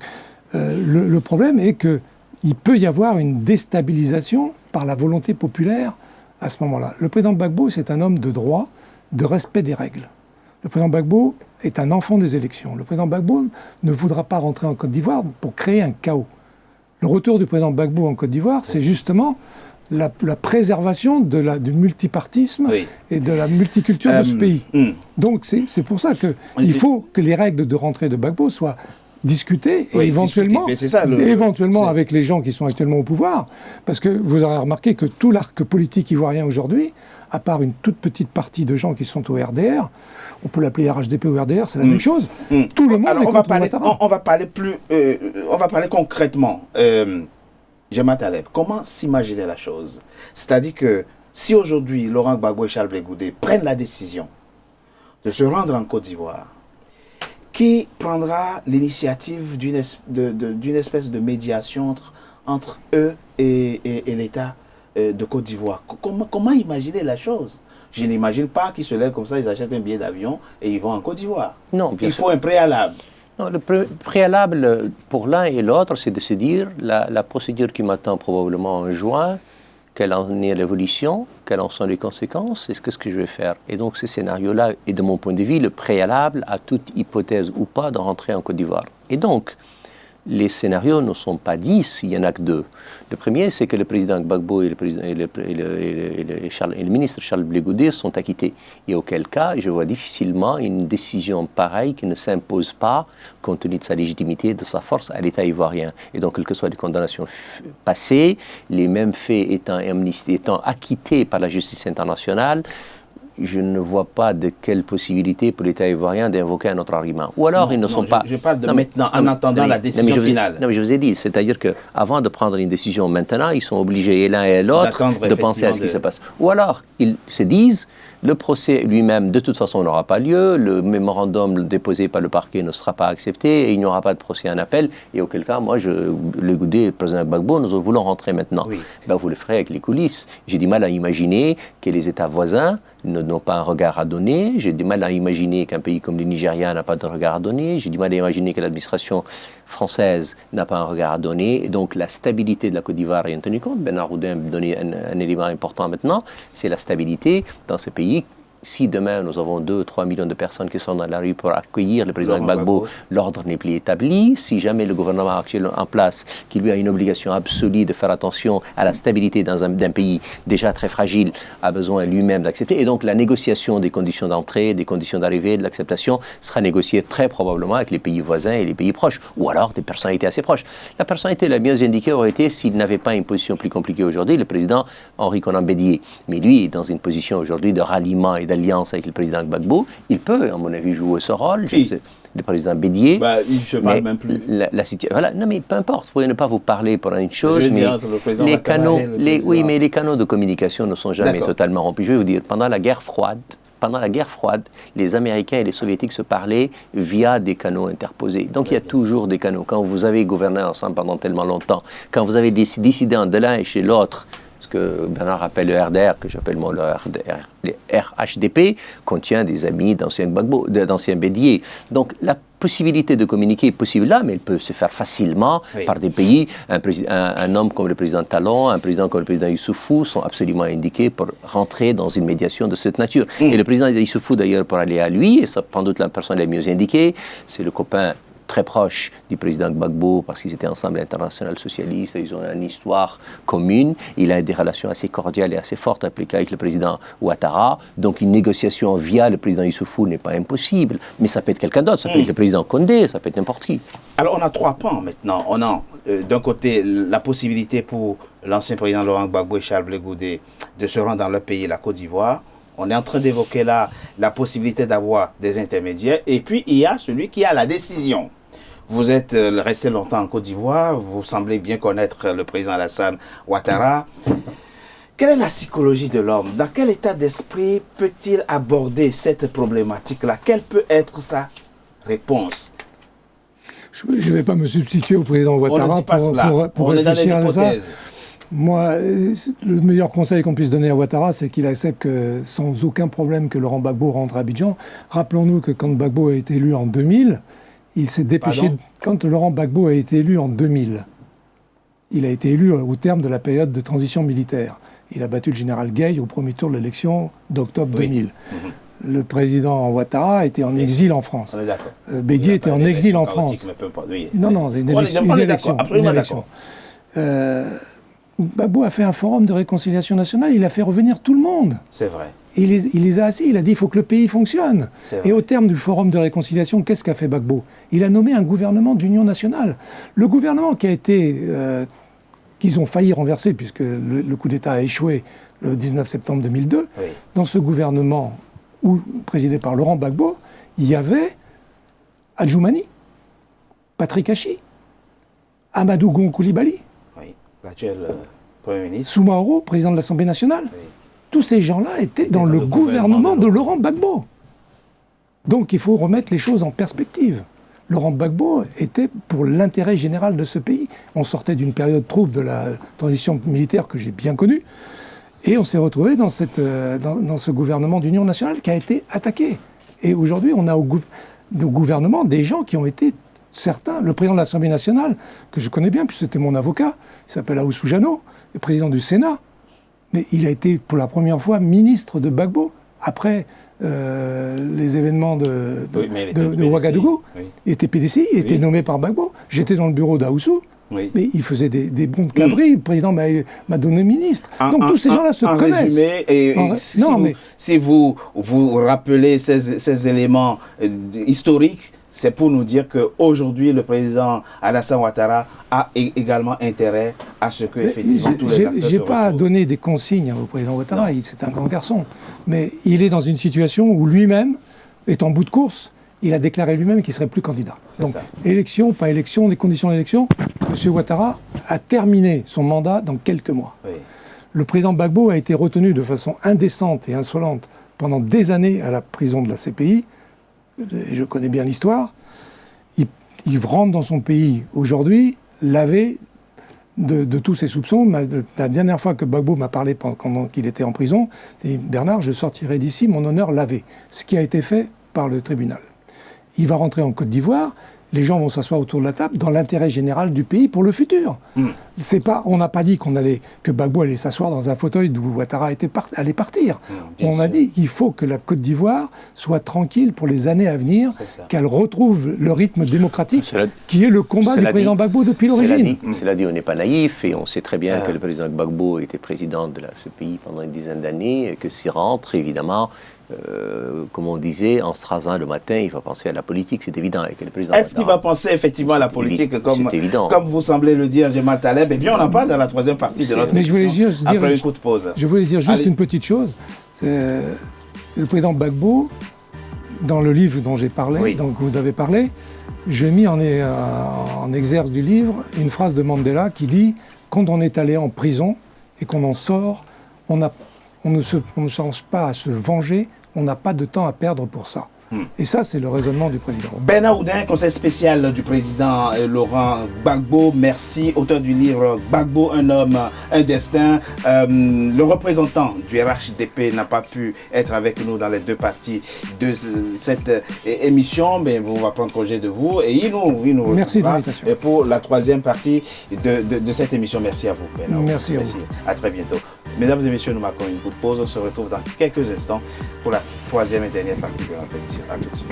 le problème est qu'il peut y avoir une déstabilisation par la volonté populaire à ce moment-là. Le président Gbagbo, c'est un homme de droit, de respect des règles. Le président Gbagbo est un enfant des élections. Le président Gbagbo ne voudra pas rentrer en Côte d'Ivoire pour créer un chaos. Le retour du président Gbagbo en Côte d'Ivoire, c'est justement la préservation du multipartisme et de la multiculture de ce pays. Donc c'est pour ça qu'il faut que les règles de rentrée de Gbagbo soient discutées et éventuellement avec les gens qui sont actuellement au pouvoir. Parce que vous aurez remarqué que tout l'arc politique ivoirien aujourd'hui, à part une toute petite partie de gens qui sont au RDR, on peut l'appeler RHDP ou RDR, c'est la même chose. Tout le monde est contre Ouattara. On va parler concrètement. Jema Taleb, comment s'imaginer la chose? C'est-à-dire que si aujourd'hui Laurent Gbagbo et Charles Blé Goudet prennent la décision de se rendre en Côte d'Ivoire, qui prendra l'initiative d'une espèce de médiation entre eux et l'État de Côte d'Ivoire? Comment imaginer la chose? Je n'imagine pas qu'ils se lèvent comme ça, ils achètent un billet d'avion et ils vont en Côte d'Ivoire. Non, il faut un préalable. Non, le préalable pour l'un et l'autre, c'est de se dire la procédure qui m'attend probablement en juin, quelle en est l'évolution, quelles en sont les conséquences, et qu'est-ce que je vais faire. Et donc ce scénario-là est, de mon point de vue, le préalable à toute hypothèse ou pas de rentrer en Côte d'Ivoire. Et donc, les scénarios ne sont pas 10, il n'y en a que 2. Le premier, c'est que le président Gbagbo et le ministre Charles Blé Goudé sont acquittés. Et auquel cas, je vois difficilement une décision pareille qui ne s'impose pas, compte tenu de sa légitimité et de sa force, à l'État ivoirien. Et donc, quelles que soient les condamnations passées, les mêmes faits étant acquittés par la justice internationale, je ne vois pas de quelle possibilité pour l'État ivoirien d'invoquer un autre argument. Ou alors ils ne sont pas... Je parle de maintenant, en attendant la décision finale. Non, mais je vous ai dit, c'est-à-dire qu'avant de prendre une décision maintenant, ils sont obligés, et l'un et l'autre, de penser à ce qui se passe. Ou alors, ils se disent, le procès lui-même, de toute façon, n'aura pas lieu, le mémorandum déposé par le parquet ne sera pas accepté, et il n'y aura pas de procès en appel, et auquel cas, moi, le Goudé et le président Gbagbo, nous voulons rentrer maintenant. Oui. Ben, vous le ferez avec les coulisses. J'ai du mal à imaginer que les États voisins n'ont pas un regard à donner. J'ai du mal à imaginer qu'un pays comme le Nigeria n'a pas de regard à donner. J'ai du mal à imaginer que l'administration française n'a pas un regard à donner. Et donc la stabilité de la Côte d'Ivoire est en tenu compte. Bernard Roudin a donné un élément important maintenant, c'est la stabilité dans ce pays. Si demain nous avons 2-3 millions de personnes qui sont dans la rue pour accueillir le président Gbagbo, l'ordre n'est plus établi. Si jamais le gouvernement actuel en place, qui lui a une obligation absolue de faire attention à la stabilité d'un pays déjà très fragile, a besoin lui-même d'accepter. Et donc la négociation des conditions d'entrée, des conditions d'arrivée, de l'acceptation sera négociée très probablement avec les pays voisins et les pays proches, ou alors des personnalités assez proches. La personnalité la mieux indiquée aurait été, s'il n'avait pas une position plus compliquée aujourd'hui, le président Henri Konan Bédié. Mais lui est dans une position aujourd'hui de ralliement et d'alliance avec le président Gbagbo. Il peut, à mon avis, jouer ce rôle. Le président Bédié. Il ne se parle même plus. Voilà. Non, mais peu importe. Vous pouvez ne pas vous parler pour une chose, mais les canaux, mais les canaux de communication ne sont jamais totalement rompus. Je vais vous dire, pendant la guerre froide, les Américains et les Soviétiques se parlaient via des canaux interposés. Donc il y a toujours des canaux. Quand vous avez gouverné ensemble pendant tellement longtemps, quand vous avez décidé de l'un et chez l'autre, ce que Bernard appelle le RDR, que j'appelle moi le RHDP, contient des amis d'anciens Gbagbo, d'anciens Bédié. Donc la possibilité de communiquer est possible là, mais elle peut se faire facilement par des pays. Un homme comme le président Talon, un président comme le président Issoufou sont absolument indiqués pour rentrer dans une médiation de cette nature. Et le président Issoufou, d'ailleurs, pour aller à lui, et ça, sans doute la personne la mieux indiquée, c'est le copain très proche du président Gbagbo, parce qu'ils étaient ensemble à l'Internationale socialiste, ils ont une histoire commune, il a des relations assez cordiales et assez fortes avec le président Ouattara, donc une négociation via le président Issoufou n'est pas impossible, mais ça peut être quelqu'un d'autre, ça peut être le président Condé, ça peut être n'importe qui. Alors on a 3 pans maintenant. On a d'un côté la possibilité pour l'ancien président Laurent Gbagbo et Charles Blé Goudé de se rendre dans leur pays, la Côte d'Ivoire. On est en train d'évoquer là la possibilité d'avoir des intermédiaires, et puis il y a celui qui a la décision. Vous êtes resté longtemps en Côte d'Ivoire, vous semblez bien connaître le président Alassane Ouattara. Quelle est la psychologie de l'homme? Dans quel état d'esprit peut-il aborder cette problématique-là? Quelle peut être sa réponse? Je ne vais pas me substituer au président Ouattara pour réfléchir à ça. Moi, le meilleur conseil qu'on puisse donner à Ouattara, c'est qu'il accepte que, sans aucun problème que Laurent Gbagbo rentre à Abidjan. Rappelons-nous que quand Gbagbo a été élu en 2000, il s'est dépêché. Quand Laurent Gbagbo a été élu en 2000, il a été élu au terme de la période de transition militaire. Il a battu le général Gueye au premier tour de l'élection d'octobre 2000. Le président Ouattara était en exil en France. Bédié était en exil en France. Non, c'est une élection. Gbagbo a fait un forum de réconciliation nationale, il a fait revenir tout le monde. C'est vrai. Il les a assis, il a dit il faut que le pays fonctionne. Et au terme du forum de réconciliation, qu'est-ce qu'a fait Gbagbo? Il a nommé un gouvernement d'union nationale. Le gouvernement qui a été... qu'ils ont failli renverser, puisque le coup d'État a échoué le 19 septembre 2002, dans ce gouvernement présidé par Laurent Gbagbo, il y avait Adjoumani, Patrick Hachi, Amadou Gon Coulibaly, l'actuel Premier ministre, Soumaoro, président de l'Assemblée nationale. Tous ces gens-là étaient dans le gouvernement de Laurent Gbagbo. Donc il faut remettre les choses en perspective. Laurent Gbagbo était pour l'intérêt général de ce pays. On sortait d'une période trouble de la transition militaire que j'ai bien connue, et on s'est retrouvé dans ce gouvernement d'union nationale qui a été attaqué. Et aujourd'hui, on a au gouvernement des gens qui ont été certains. Le président de l'Assemblée nationale, que je connais bien, puisque c'était mon avocat, il s'appelle Aoussou Jano, le président du Sénat, mais il a été pour la première fois ministre de Gbagbo, après les événements de Ouagadougou. Oui. Il était PDCI, il était nommé par Gbagbo. J'étais dans le bureau d'Aoussou. Oui. Mais il faisait des bons de cabri. Le président m'a donné ministre. Donc tous ces gens-là se connaissent. Résumé, si vous rappelez ces éléments historiques, c'est pour nous dire qu'aujourd'hui, le président Alassane Ouattara a également intérêt à ce que, effectivement, tous les acteurs se retrouvent. Je n'ai pas donné des consignes au président Ouattara, c'est un grand garçon. Mais il est dans une situation où lui-même est en bout de course. Il a déclaré lui-même qu'il ne serait plus candidat. Donc, élection, pas élection, des conditions d'élection, M. Ouattara a terminé son mandat dans quelques mois. Oui. Le président Gbagbo a été retenu de façon indécente et insolente pendant des années à la prison de la CPI. Et je connais bien l'histoire. Il rentre dans son pays aujourd'hui, lavé de tous ses soupçons. La dernière fois que Gbagbo m'a parlé pendant qu'il était en prison, c'est « Bernard, je sortirai d'ici, mon honneur lavé », ce qui a été fait par le tribunal. Il va rentrer en Côte d'Ivoire, les gens vont s'asseoir autour de la table dans l'intérêt général du pays pour le futur. On n'a pas dit que Gbagbo allait s'asseoir dans un fauteuil d'où Ouattara allait partir. On a dit qu'il faut que la Côte d'Ivoire soit tranquille pour les années à venir, qu'elle retrouve le rythme démocratique qui est le combat du président Gbagbo depuis l'origine. Cela dit, on n'est pas naïf et on sait très bien que le président Gbagbo était président de ce pays pendant une dizaine d'années et que s'il rentre, évidemment, comme on disait, en se rasant le matin, il va penser à la politique, c'est évident. Est-ce qu'il va penser effectivement à la politique comme vous semblez le dire, Jemal Taleb? Eh bien, on en parle dans la troisième partie de notre émission, après une courte pause. Je voulais dire juste une petite chose. Le président Gbagbo, dans le livre dont j'ai parlé, dont vous avez parlé, j'ai mis en exerce du livre une phrase de Mandela qui dit « Quand on est allé en prison et qu'on en sort, on ne cherche pas à se venger, on n'a pas de temps à perdre pour ça. » Et ça, c'est le raisonnement du président. Bernard Oudin, conseil spécial du président Laurent Gbagbo, merci. Auteur du livre Gbagbo, un homme, un destin. Le représentant du RHDP n'a pas pu être avec nous dans les deux parties de cette émission, mais on va prendre congé de vous. Et il nous merci de l'invitation. Et pour la troisième partie de cette émission, merci à vous, Bernard. Merci à vous. À très bientôt. Mesdames et messieurs, nous marquons une courte pause. On se retrouve dans quelques instants pour la troisième et dernière partie de notre émission. À tout de suite.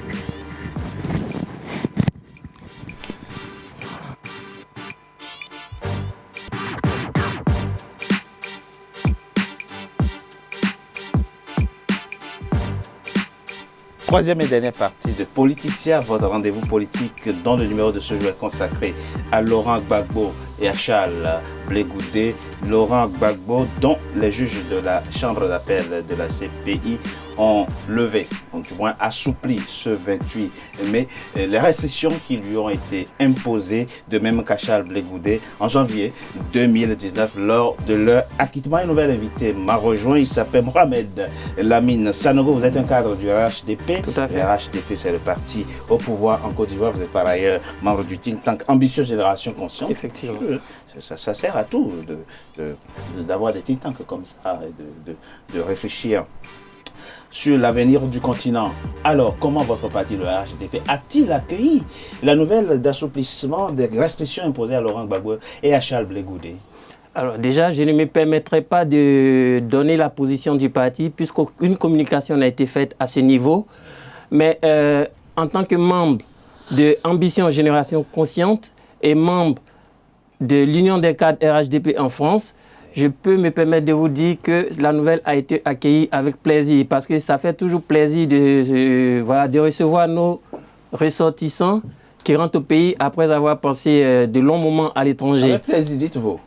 Troisième et dernière partie de Politicien, votre rendez-vous politique dont le numéro de ce jour est consacré à Laurent Gbagbo et à Charles Blé-Goudé. Laurent Gbagbo, dont les juges de la chambre d'appel de la CPI ont levé, ou du moins assoupli ce 28 mai, les restrictions qui lui ont été imposées, de même qu'à Charles Blé-Goudé en janvier 2019 lors de leur acquittement. Un nouvel invité m'a rejoint, il s'appelle Mohamed Lamine Sanogo. Vous êtes un cadre du RHDP. Tout à fait. Le RHDP, c'est le parti au pouvoir en Côte d'Ivoire. Vous êtes par ailleurs membre du think tank Ambition Génération Consciente. Effectivement. Ça sert à tout d'avoir des think tanks comme ça et de réfléchir sur l'avenir du continent. Alors, comment votre parti, le RHDP, a-t-il accueilli la nouvelle d'assouplissement des restrictions imposées à Laurent Gbagbo et à Charles Blé-Goudé? Alors déjà, je ne me permettrai pas de donner la position du parti puisqu'aucune communication n'a été faite à ce niveau. Mais en tant que membre de Ambition Génération Consciente et membre de l'Union des cadres RHDP en France, je peux me permettre de vous dire que la nouvelle a été accueillie avec plaisir parce que ça fait toujours plaisir de recevoir nos ressortissants qui rentrent au pays après avoir passé de longs moments à l'étranger. Avec plaisir, dites-vous.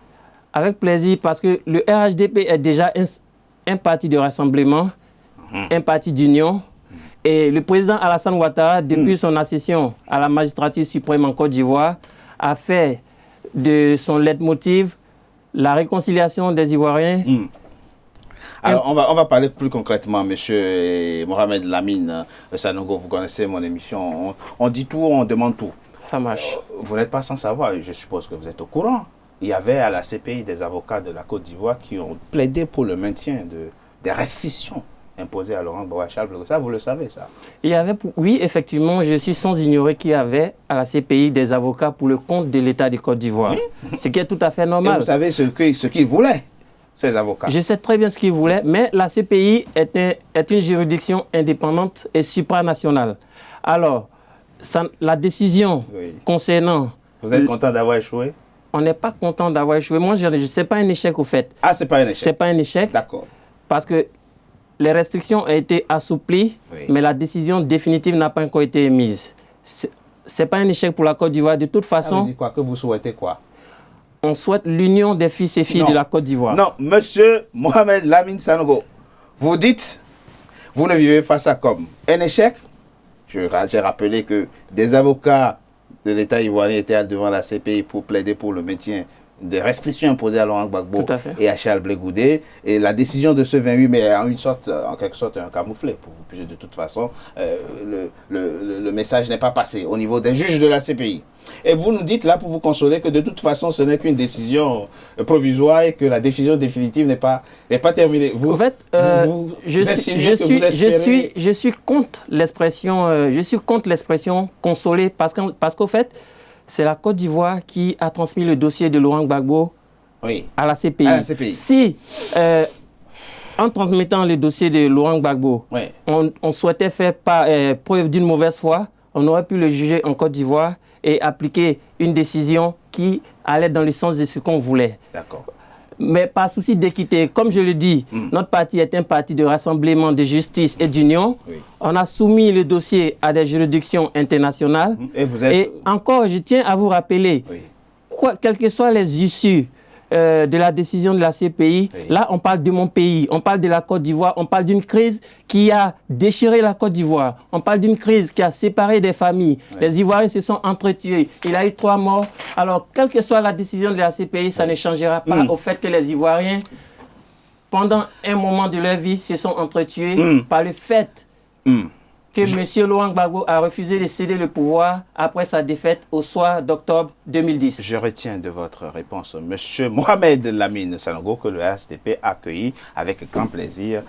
Avec plaisir parce que le RHDP est déjà un parti de rassemblement, un parti d'union. Et le président Alassane Ouattara, depuis son accession à la magistrature suprême en Côte d'Ivoire, a fait de son leitmotiv la réconciliation des Ivoiriens. Alors, on va parler plus concrètement, monsieur Mohamed Lamine Sanogo. Vous connaissez mon émission. On dit tout, on demande tout. Ça marche. Vous n'êtes pas sans savoir, je suppose que vous êtes au courant. Il y avait à la CPI des avocats de la Côte d'Ivoire qui ont plaidé pour le maintien des restrictions imposées à Laurent Gbagbo. Ça, vous le savez, ça? Il y avait, oui, effectivement, je suis sans ignorer qu'il y avait à la CPI des avocats pour le compte de l'État de Côte d'Ivoire. Oui. Ce qui est tout à fait normal. Et vous savez ce qu'ils voulaient? ces avocats. Je sais très bien ce qu'ils voulaient, mais la CPI est une juridiction indépendante et supranationale. Alors, la décision concernant... Vous êtes content d'avoir échoué? On n'est pas content d'avoir échoué. Moi, ce n'est pas un échec au fait. Ah, c'est pas un échec? C'est pas un échec. D'accord. Parce que les restrictions ont été assouplies, mais la décision définitive n'a pas encore été émise. C'est pas un échec pour la Côte d'Ivoire. De toute façon... Ça veut dire quoi? Que vous souhaitez quoi? On souhaite l'union des fils et filles de la Côte d'Ivoire. Non, monsieur Mohamed Lamine Sanogo, vous dites, vous ne vivez pas ça comme un échec. J'ai rappelé que des avocats de l'État ivoirien étaient devant la CPI pour plaider pour le maintien des restrictions imposées à Laurent Gbagbo et à Charles Blé Goudé. Et la décision de ce 28 mai est en quelque sorte un camouflet pour vous, puisque de toute façon, le message n'est pas passé au niveau des juges de la CPI. Et vous nous dites là pour vous consoler que de toute façon ce n'est qu'une décision provisoire et que la décision définitive n'est pas terminée. En fait, je suis contre l'expression consoler parce qu'au fait, c'est la Côte d'Ivoire qui a transmis le dossier de Laurent Gbagbo à la CPI. Si, en transmettant le dossier de Laurent Gbagbo, on souhaitait faire preuve d'une mauvaise foi, on aurait pu le juger en Côte d'Ivoire et appliquer une décision qui allait dans le sens de ce qu'on voulait. D'accord. Mais par souci d'équité, comme je le dis, notre parti est un parti de rassemblement, de justice et d'union. On a soumis le dossier à des juridictions internationales. Et encore, je tiens à vous rappeler, quelles que soient les issues de la décision de la CPI, là on parle de mon pays, on parle de la Côte d'Ivoire, on parle d'une crise qui a déchiré la Côte d'Ivoire, on parle d'une crise qui a séparé des familles, les Ivoiriens se sont entretués, il y a eu 3 morts. Alors quelle que soit la décision de la CPI, ça ne changera pas au fait que les Ivoiriens, pendant un moment de leur vie, se sont entretués par le fait que M. Laurent Gbagbo a refusé de céder le pouvoir après sa défaite au soir d'octobre 2010. Je retiens de votre réponse, M. Mohamed Lamine Sanogo, que le RHDP a accueilli avec grand plaisir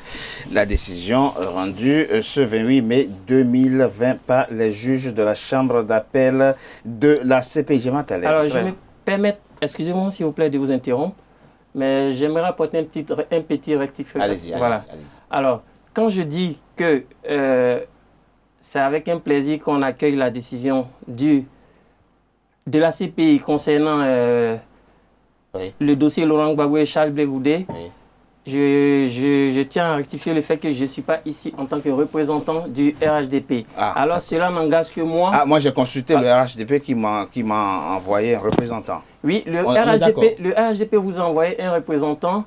la décision rendue ce 28 mai 2020 par les juges de la Chambre d'appel de la CPI. Alors, je me permets, excusez-moi s'il vous plaît de vous interrompre, mais j'aimerais apporter un petit rectificatif. Allez-y. Alors, quand je dis que c'est avec un plaisir qu'on accueille la décision de la CPI concernant le dossier Laurent Gbagbo et Charles Blé Goudé. Je tiens à rectifier le fait que je ne suis pas ici en tant que représentant du RHDP. Alors cela n'engage que moi. Moi j'ai consulté le RHDP qui m'a envoyé un représentant. Oui, le RHDP vous a envoyé un représentant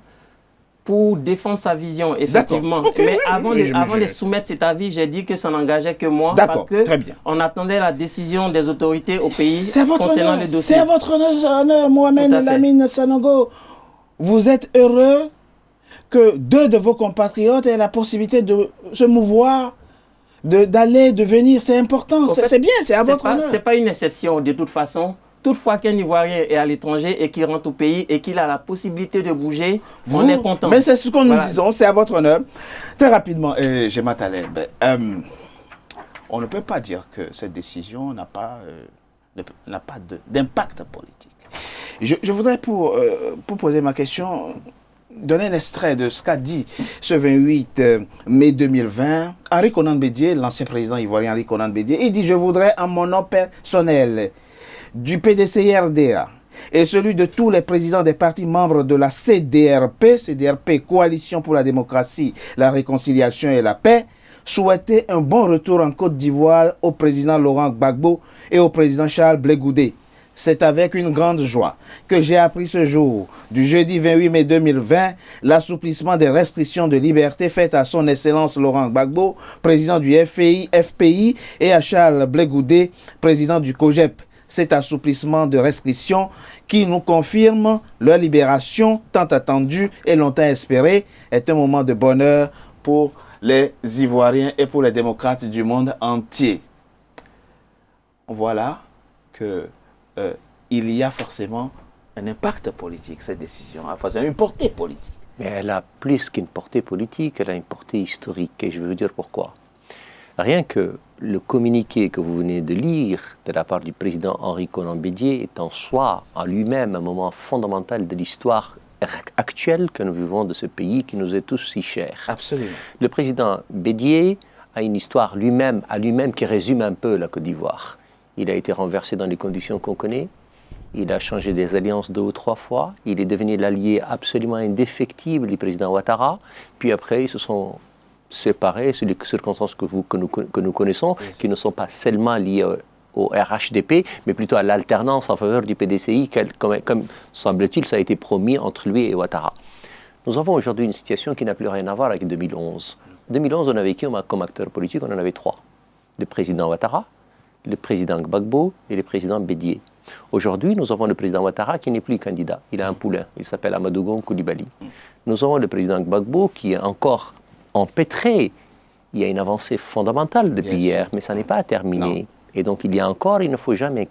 pour défendre sa vision, effectivement. Mais avant de soumettre cet avis, j'ai dit que ça n'engageait que moi. Parce que on attendait la décision des autorités au pays concernant le dossier. C'est votre honneur, Mohamed Lamine Sanogo. Vous êtes heureux que 2 de vos compatriotes aient la possibilité de se mouvoir, d'aller, de venir. C'est important, c'est bien, c'est à votre honneur. Ce n'est pas une exception de toute façon. Toutefois qu'un Ivoirien est à l'étranger et qu'il rentre au pays et qu'il a la possibilité de bouger, on est content. Mais c'est ce que nous disons, c'est à votre honneur. Très rapidement, Gemma Taleb, on ne peut pas dire que cette décision n'a pas d'impact politique. Je voudrais, pour poser ma question, donner un extrait de ce qu'a dit ce 28 mai 2020 Henri Konan Bédié, l'ancien président ivoirien Henri Konan Bédié. Il dit « Je voudrais, en mon nom personnel, du PDCI-RDA et celui de tous les présidents des partis membres de la CDRP, Coalition pour la démocratie, la réconciliation et la paix, souhaiter un bon retour en Côte d'Ivoire au président Laurent Gbagbo et au président Charles Blé Goudé. C'est avec une grande joie que j'ai appris ce jour, du jeudi 28 mai 2020, l'assouplissement des restrictions de liberté faites à son Excellence Laurent Gbagbo, président du FPI, et à Charles Blé Goudé, président du COGEP. Cet assouplissement de restrictions qui nous confirme leur libération tant attendue et longtemps espérée est un moment de bonheur pour les Ivoiriens et pour les démocrates du monde entier. Voilà que il y a forcément un impact politique, cette décision, enfin une portée politique. Mais elle a plus qu'une portée politique, elle a une portée historique, et je vais vous dire pourquoi. Rien que le communiqué que vous venez de lire de la part du président Henri Konan Bédié est en soi, en lui-même, un moment fondamental de l'histoire actuelle que nous vivons de ce pays qui nous est tous si cher. Absolument. Le président Bédié a une histoire à lui-même qui résume un peu la Côte d'Ivoire. Il a été renversé dans les conditions qu'on connaît. Il a changé des alliances 2 ou 3 fois. Il est devenu l'allié absolument indéfectible du président Ouattara. Puis après, ils se sont séparés sur les circonstances que nous connaissons, qui ne sont pas seulement liées au RHDP, mais plutôt à l'alternance en faveur du PDCI, comme semble-t-il, ça a été promis entre lui et Ouattara. Nous avons aujourd'hui une situation qui n'a plus rien à voir avec 2011. 2011, on avait qui comme acteur politique? On en avait 3. Le président Ouattara, le président Gbagbo et le président Bédié. Aujourd'hui, nous avons le président Ouattara qui n'est plus candidat. Il a un poulain, il s'appelle Amadou Gon Coulibaly. Nous avons le président Gbagbo qui est encore empêtré. Il y a une avancée fondamentale depuis hier, mais ça n'est pas terminé. Non. Et donc, il ne faut jamais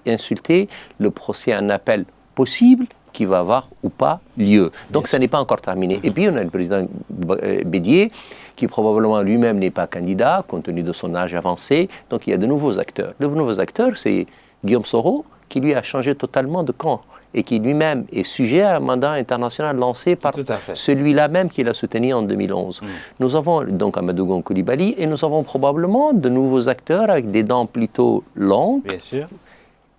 insulter le procès en appel possible qui va avoir ou pas lieu. Donc, ça n'est pas encore terminé. Et puis, on a le président Bédié, qui probablement lui-même n'est pas candidat, compte tenu de son âge avancé. Donc, il y a de nouveaux acteurs. De nouveaux acteurs, c'est Guillaume Soro, qui lui a changé totalement de camp et qui lui-même est sujet à un mandat international lancé par celui-là même qui l'a soutenu en 2011. Nous avons donc Amadou Gon Coulibaly et nous avons probablement de nouveaux acteurs avec des dents plutôt longues. Bien sûr.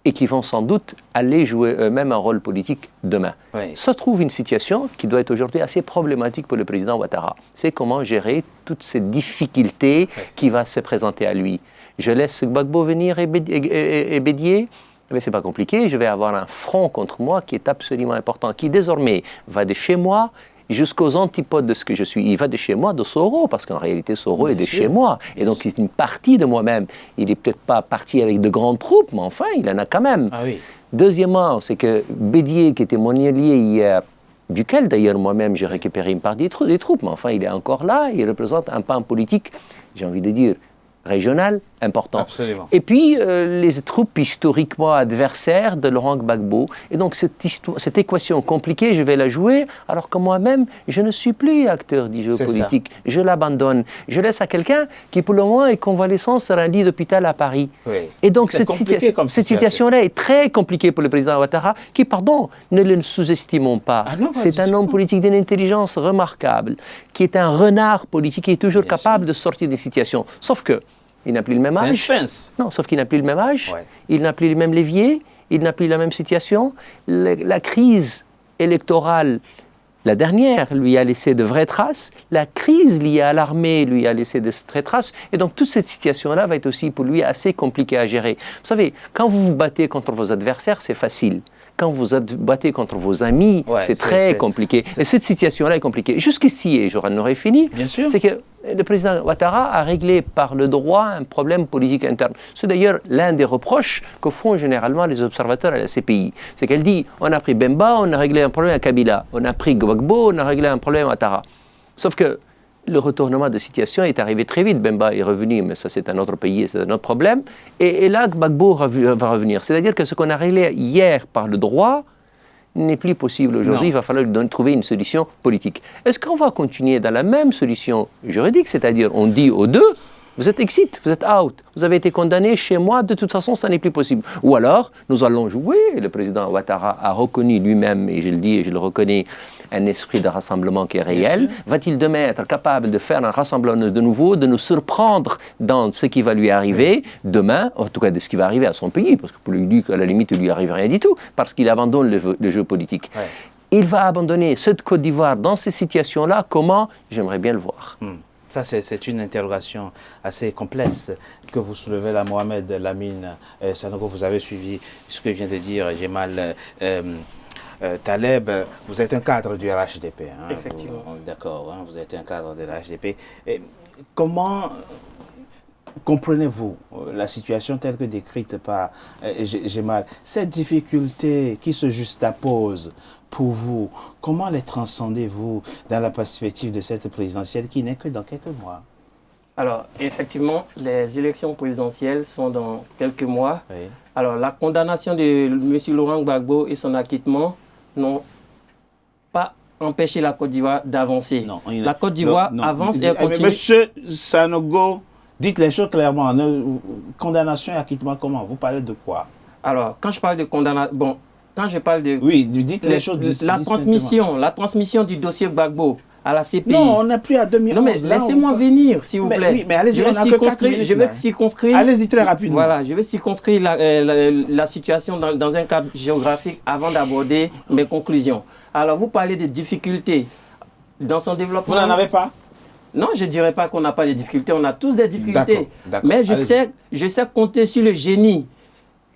Et qui vont sans doute aller jouer eux-mêmes un rôle politique demain. Oui. Ça trouve une situation qui doit être aujourd'hui assez problématique pour le président Ouattara. C'est comment gérer toutes ces difficultés qui vont se présenter à lui. Je laisse Gbagbo venir et Bédié, mais ce n'est pas compliqué. Je vais avoir un front contre moi qui est absolument important, qui désormais va de chez moi jusqu'aux antipodes de ce que je suis. Il va de chez moi, de Soro, parce qu'en réalité, Soro est de chez moi. Et donc, c'est une partie de moi-même. Il n'est peut-être pas parti avec de grandes troupes, mais enfin, il en a quand même. Ah oui. Deuxièmement, c'est que Bédié, qui était mon allié hier, duquel d'ailleurs moi-même j'ai récupéré une partie des troupes, mais enfin, il est encore là, il représente un pan politique, j'ai envie de dire, régional important. Absolument. Et puis, les troupes historiquement adversaires de Laurent Gbagbo. Et donc, cette équation compliquée, je vais la jouer, alors que moi-même, je ne suis plus acteur du jeu politique. Je l'abandonne. Je laisse à quelqu'un qui, pour le moment, est convalescent sur un lit d'hôpital à Paris. Oui. Et donc, cette situation-là est très compliquée pour le président Ouattara, qui, pardon, ne le sous-estimons pas. Ah non, c'est un homme politique d'une intelligence remarquable, qui est un renard politique, qui est toujours capable de sortir des situations. Sauf que, il n'a plus le même âge. Non, sauf qu'il n'a plus le même âge, il n'a plus le même levier, il n'a plus la même situation. La crise électorale, la dernière, lui a laissé de vraies traces. La crise liée à l'armée lui a laissé de vraies traces. Et donc, toute cette situation-là va être aussi pour lui assez compliquée à gérer. Vous savez, quand vous vous battez contre vos adversaires, c'est facile. Quand vous vous battez contre vos amis, c'est très compliqué. Et cette situation-là est compliquée. Jusqu'ici, et j'en aurais fini, c'est que le président Ouattara a réglé par le droit un problème politique interne. C'est d'ailleurs l'un des reproches que font généralement les observateurs à la CPI. C'est qu'elle dit, on a pris Bemba, on a réglé un problème à Kabila. On a pris Gbagbo, on a réglé un problème à Ouattara. Sauf que le retournement de situation est arrivé très vite. Bemba est revenu, mais ça c'est un autre pays, c'est un autre problème. Et là, Gbagbo va revenir. C'est-à-dire que ce qu'on a réglé hier par le droit n'est plus possible aujourd'hui. Il va falloir trouver une solution politique. Est-ce qu'on va continuer dans la même solution juridique? C'est-à-dire, on dit aux deux, vous êtes exit, vous êtes out, vous avez été condamné chez moi, de toute façon, ça n'est plus possible. Ou alors, nous allons jouer, le président Ouattara a reconnu lui-même, et je le dis et je le reconnais, un esprit de rassemblement qui est réel. Va-t-il demain être capable de faire un rassemblement de nouveau, de nous surprendre dans ce qui va lui arriver demain, en tout cas de ce qui va arriver à son pays, parce que pour lui, à la limite, il ne lui arrive rien du tout, parce qu'il abandonne le jeu politique. Ouais. Il va abandonner cette Côte d'Ivoire dans ces situations-là. Comment? J'aimerais bien le voir. Ça, c'est une interrogation assez complexe que vous soulevez là, Mohamed Lamine Sanogo. Vous avez suivi ce que vient de dire Jemal Taleb. Vous êtes un cadre du RHDP. Hein, effectivement. D'accord, hein, vous êtes un cadre de l'RHDP. Comment comprenez-vous la situation telle que décrite par Jemal? Cette difficulté qui se juxtapose pour vous, comment les transcendez-vous dans la perspective de cette présidentielle qui n'est que dans quelques mois? Alors, effectivement, les élections présidentielles sont dans quelques mois. Oui. Alors, la condamnation de M. Laurent Gbagbo et son acquittement n'ont pas empêché la Côte d'Ivoire d'avancer. La Côte d'Ivoire avance et elle continue. Monsieur Sanogo, dites les choses clairement. Condamnation et acquittement, comment? Vous parlez de quoi? Alors, quand je parle de condamnation... Bon, quand je parle de... Oui, dites les choses. La transmission du dossier Gbagbo à la CPI. Non, on n'est plus à 2011. Non, mais laissez-moi venir, s'il vous plaît. Oui, mais allez-y, je vais circonscrire... Allez-y très rapidement. Voilà, je vais circonscrire la situation dans un cadre géographique avant d'aborder mes conclusions. Alors, vous parlez des difficultés dans son développement. Vous n'en avez pas? Non, je ne dirais pas qu'on n'a pas de difficultés. On a tous des difficultés. D'accord. Mais je sais compter sur le génie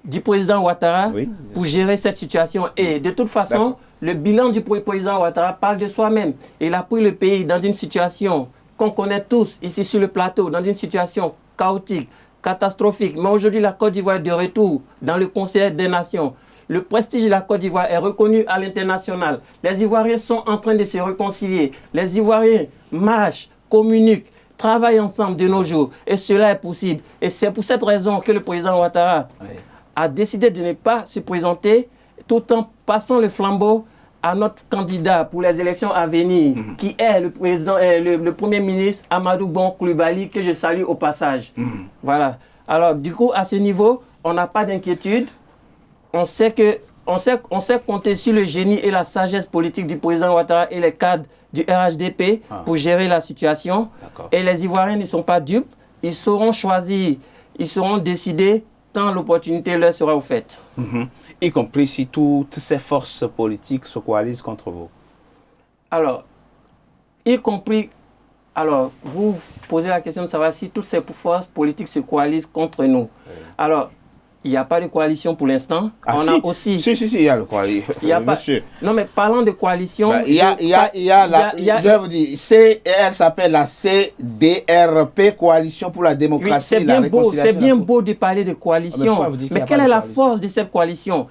du président Ouattara pour gérer cette situation. Et de toute façon, le bilan du président Ouattara parle de soi-même. Il a pris le pays dans une situation qu'on connaît tous ici sur le plateau, dans une situation chaotique, catastrophique. Mais aujourd'hui, la Côte d'Ivoire est de retour dans le Conseil des Nations. Le prestige de la Côte d'Ivoire est reconnu à l'international. Les Ivoiriens sont en train de se réconcilier. Les Ivoiriens marchent, communiquent, travaillent ensemble de nos jours. Et cela est possible. Et c'est pour cette raison que le président Ouattara a décidé de ne pas se présenter tout en passant le flambeau à notre candidat pour les élections à venir, qui est le président, le Premier ministre Amadou Bon Coulibaly, que je salue au passage. Voilà. Alors, du coup, à ce niveau, on n'a pas d'inquiétude. On sait compter sur le génie et la sagesse politique du président Ouattara et les cadres du RHDP pour gérer la situation. Et les Ivoiriens ne sont pas dupes. Ils sauront choisir, ils sauront décider quand l'opportunité leur sera offerte. Y compris si toutes ces forces politiques se coalisent contre vous. Alors, y compris... Alors, vous posez la question de savoir si toutes ces forces politiques se coalisent contre nous. Alors, il n'y a pas de coalition pour l'instant. On a aussi... Si, il y a le coalition. Monsieur. Non, mais parlant de coalition... je vais vous dire, elle s'appelle la CDRP, Coalition pour la démocratie et la réconciliation. C'est bien beau de parler de coalition, mais quelle est la force de cette coalition?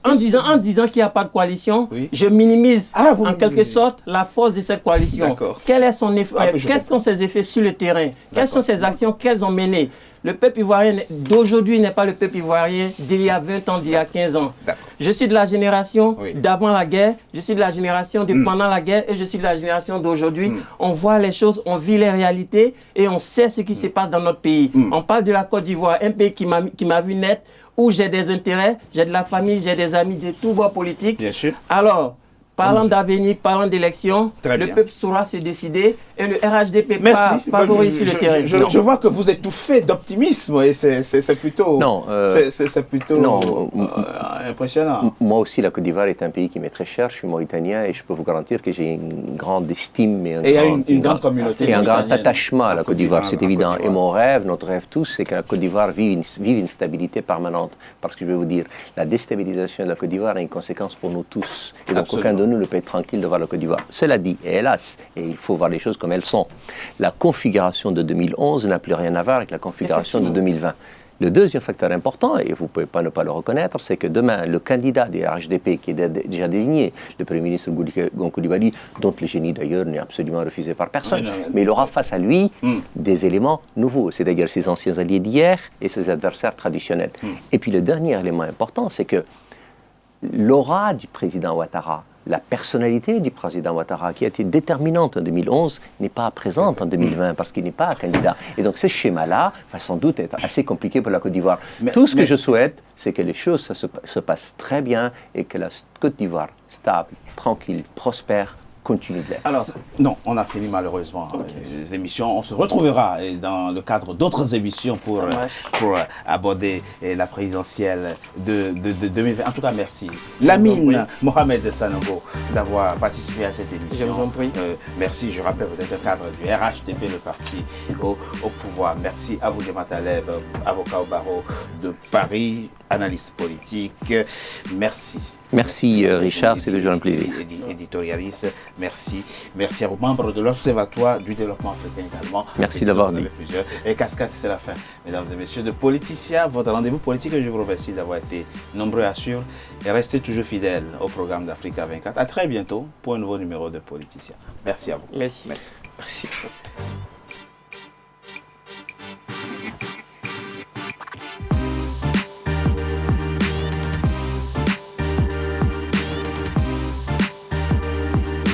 En disant qu'il n'y a pas de coalition, je minimise en quelque sorte la force de cette coalition. Quel est son effet, quels sont ses effets sur le terrain? Quelles sont ses actions qu'elles ont menées? Le peuple ivoirien d'aujourd'hui n'est pas le peuple ivoirien d'il y a 20 ans, d'il y a 15 ans. Je suis de la génération d'avant la guerre, je suis de la génération de pendant la guerre et je suis de la génération d'aujourd'hui. On voit les choses, on vit les réalités et on sait ce qui se passe dans notre pays. On parle de la Côte d'Ivoire, un pays qui m'a vu naître, où j'ai des intérêts, j'ai de la famille, j'ai des amis de tous bords politiques. Bien sûr. Alors, parlant d'avenir, parlant d'élection, le peuple saura se décider et le RHDP favorise sur le terrain. Je vois que vous étouffez d'optimisme et c'est plutôt, impressionnant. Moi aussi, la Côte d'Ivoire est un pays qui m'est très cher. Je suis mauritanien et je peux vous garantir que j'ai une grande estime et une grande communauté et un grand attachement à la Côte d'Ivoire, c'est évident. Et mon rêve, notre rêve tous, c'est que la Côte d'Ivoire vive une stabilité permanente. Parce que je vais vous dire, la déstabilisation de la Côte d'Ivoire a une conséquence pour nous tous. Et donc aucun de nous ne peut être tranquille de voir la Côte d'Ivoire. Cela dit, et hélas, et il faut voir les choses comme elles sont, la configuration de 2011 n'a plus rien à voir avec la configuration de 2020. Le deuxième facteur important, et vous ne pouvez pas ne pas le reconnaître, c'est que demain, le candidat des RHDP qui est déjà désigné, le Premier ministre Gon Coulibaly, dont le génie d'ailleurs n'est absolument refusé par personne, mais il aura face à lui des éléments nouveaux, c'est-à-dire ses anciens alliés d'hier et ses adversaires traditionnels. Et puis le dernier élément important, c'est que l'aura du président Ouattara, la personnalité du président Ouattara, qui a été déterminante en 2011, n'est pas présente en 2020 parce qu'il n'est pas candidat. Et donc ce schéma-là va sans doute être assez compliqué pour la Côte d'Ivoire. Tout ce que je souhaite, c'est que les choses se passent très bien et que la Côte d'Ivoire, stable, tranquille, prospère, continue de l'être. Alors, non, on a fini malheureusement les émissions. On se retrouvera dans le cadre d'autres émissions pour aborder la présidentielle de 2020. En tout cas, merci. Lamine Mohamed Sanogo d'avoir participé à cette émission. Je vous en prie. Merci, je rappelle, vous êtes le cadre du RHDP, le parti au pouvoir. Merci à vous, Jean Taleb, avocat au barreau de Paris, analyste politique. Merci. Merci Richard, c'est toujours un plaisir. Éditorialiste, merci. Merci à vos membres de l'Observatoire du développement africain également. Merci d'avoir dit. Et cascade, c'est la fin. Mesdames et messieurs, de Politicien, votre rendez-vous politique, je vous remercie d'avoir été nombreux à suivre et restez toujours fidèles au programme d'Africa 24. À très bientôt pour un nouveau numéro de Politicien. Merci à vous. Merci. Merci.